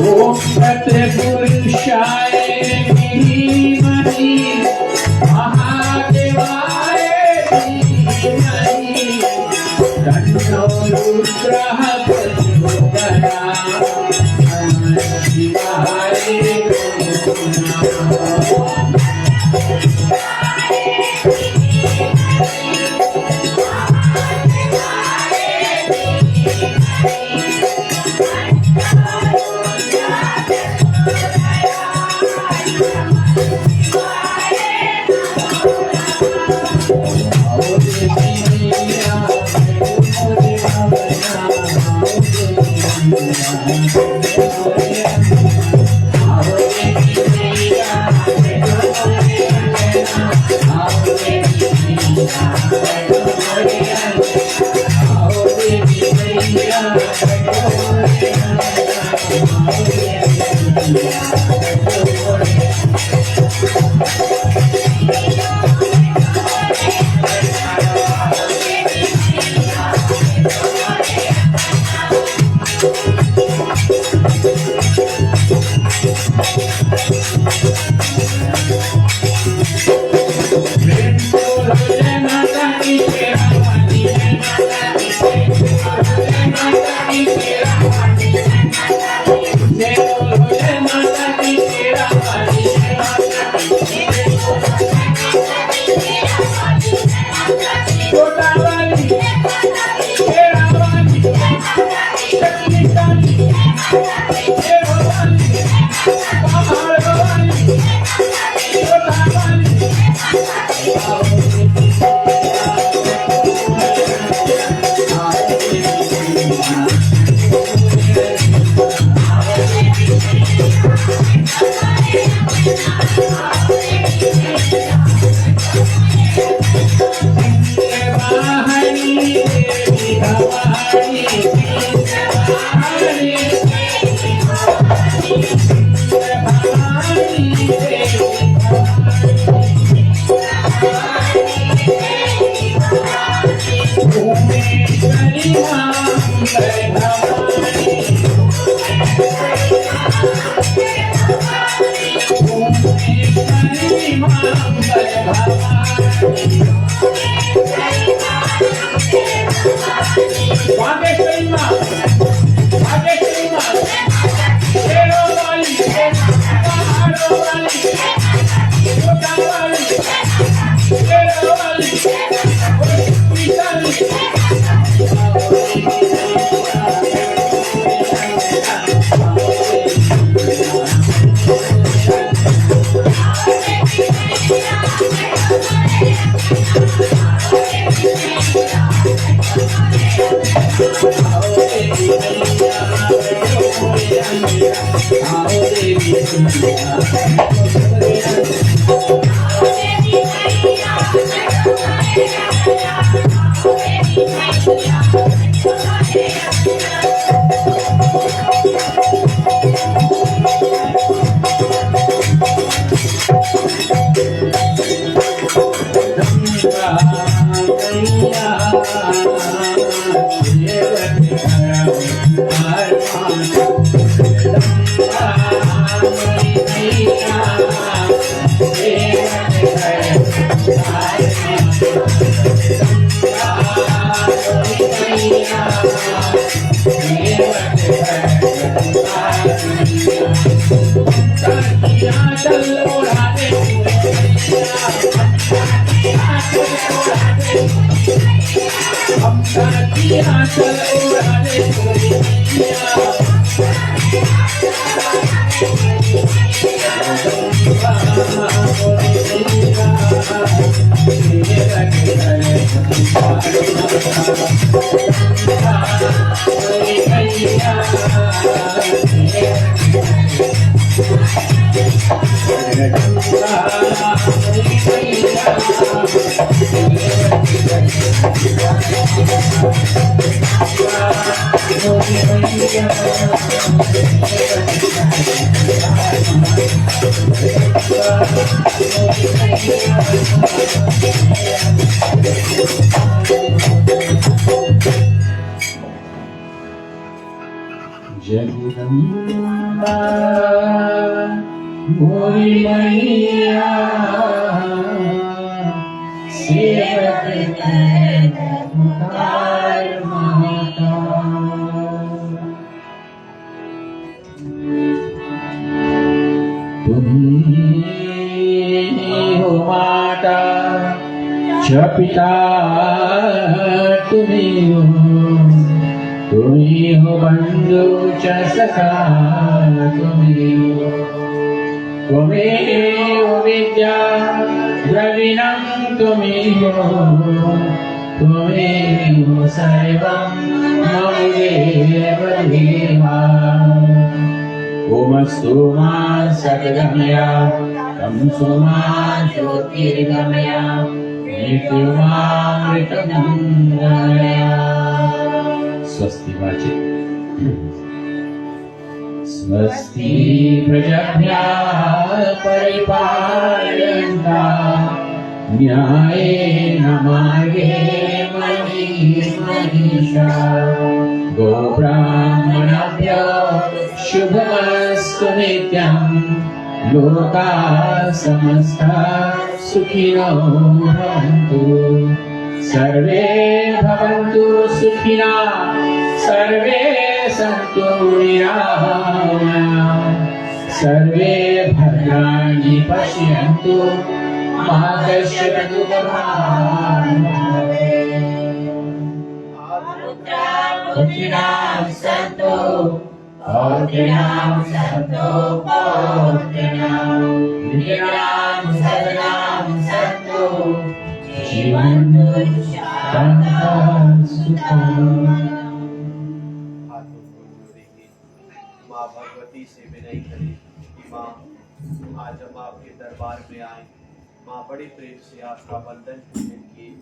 ओम तत्पुरुषाय धीमहि महादेवाय धीमहि तन्नो रुद्रः प्रचोदयात् नमः शिवाय Thank you. जगदम्बा मोरी मैया सेवक पुकार माता। तुम ही हो माता च पिता तुम्ही हो, तुम्ही हो बंधु च सखा तुम्ही हो, त्वमेव विद्या द्रविणं तुम्ही हो, त्वमेव सर्वं मम देव देवा। ओमस्तु मा सद्गमया तमसो मा ज्योतिर्गमया मृत्युमामृतं गमया। स्वस्ति वाचे स्वस्ति प्रजाभ्यः परिपालयन्ता न्यायेन मार्गेण महीः महिषाः। गोब्राह्मणेभ्यो शुभमस्तु नित्यं, लोकाः समस्ताः सुखिनो भवन्तु। सर्वे भवन्तु सुखिनः, सर्वे सन्तु निरामयाः, सर्वे भद्राणि पश्यन्तु मा कश्चित् दुःखभाग् भवेत्। सन्तो पौत्रिणां सन्तो पौत्रिणां निरां सदनां सन्तो जीवन्तु शान्तं सुखम्। माँ भगवती से विनय करें कि माँ आज हम आपके दरबार में आए। माँ बड़े प्रेम से आपका वंदन पूजन किए,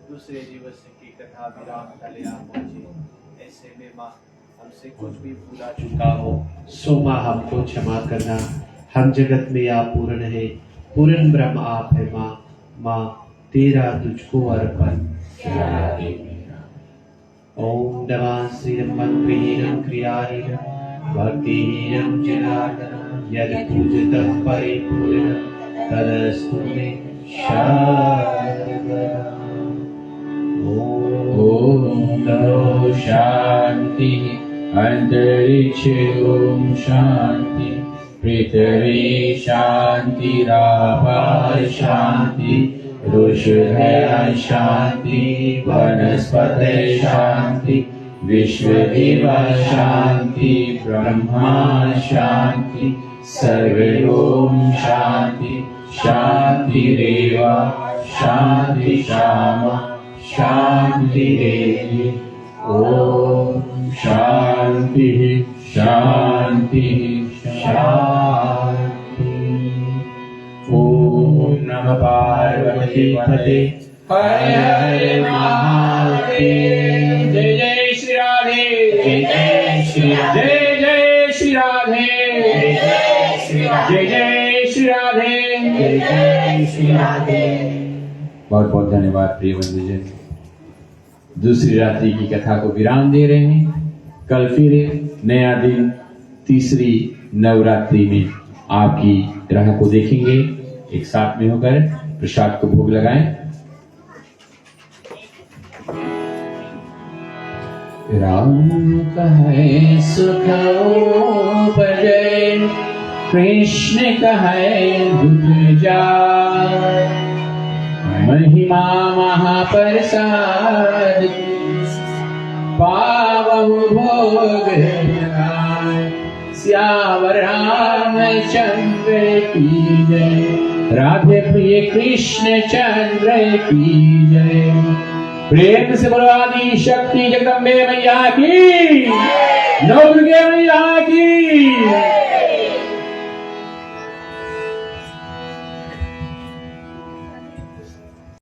दूसरे दिवस की कथा विराम तले आ पहुँचे। ऐसे में माँ हमसे कुछ भी भूला चुका हो सो माँ हमको क्षमा करना। हम जगत में आप पूर्ण है, पूर्ण ब्रह्म आप है माँ। माँ तेरा तुझको अर्पण। ओम नमः श्रीमन्प्रियं क्रियाहीनं भक्तिहीनं जनार्दनं यद् पूजितं परिपूर्णं तदस्तु मे शरणं। ओम नमो शांति अंतरिक्षे ओम शांति, पृथ्वी शांति रापाय शांति, ऋषिहृदय शांति, वनस्पतय शांति, विश्वदेव शांति, ब्रह्मा शांति, सर्वे ओम शांति। शांतिरेव शांति शामा शांति देवी। ओम शांति शांति शांति। ओम नमः पार्वती पते हरे हरे महादेव। जय जय श्री राधे, जय जय श्री राधे, जय जय श्री राधे, जय जय श्री राधे, जय जय श्री राधे, जय जय श्री राधे। बहुत बहुत धन्यवाद प्रिय बंधुजन। दूसरी रात्रि की कथा को विराम दे रहे हैं। कल फिर नया दिन तीसरी नवरात्रि में आपकी राह को देखेंगे। एक साथ में होकर प्रसाद को भोग लगाएं। राम कहे सुख उपजय, कृष्ण कहे दुख जाय, महिमा महाप्रसाद पावहु भोग लगाय। श्यावर रामचंद्र की जय, राधे प्रिय कृष्ण चंद्र की जय। प्रेम से बोलो आदि शक्ति जगदम्बे मैया की, नौ दुर्गे मैया की।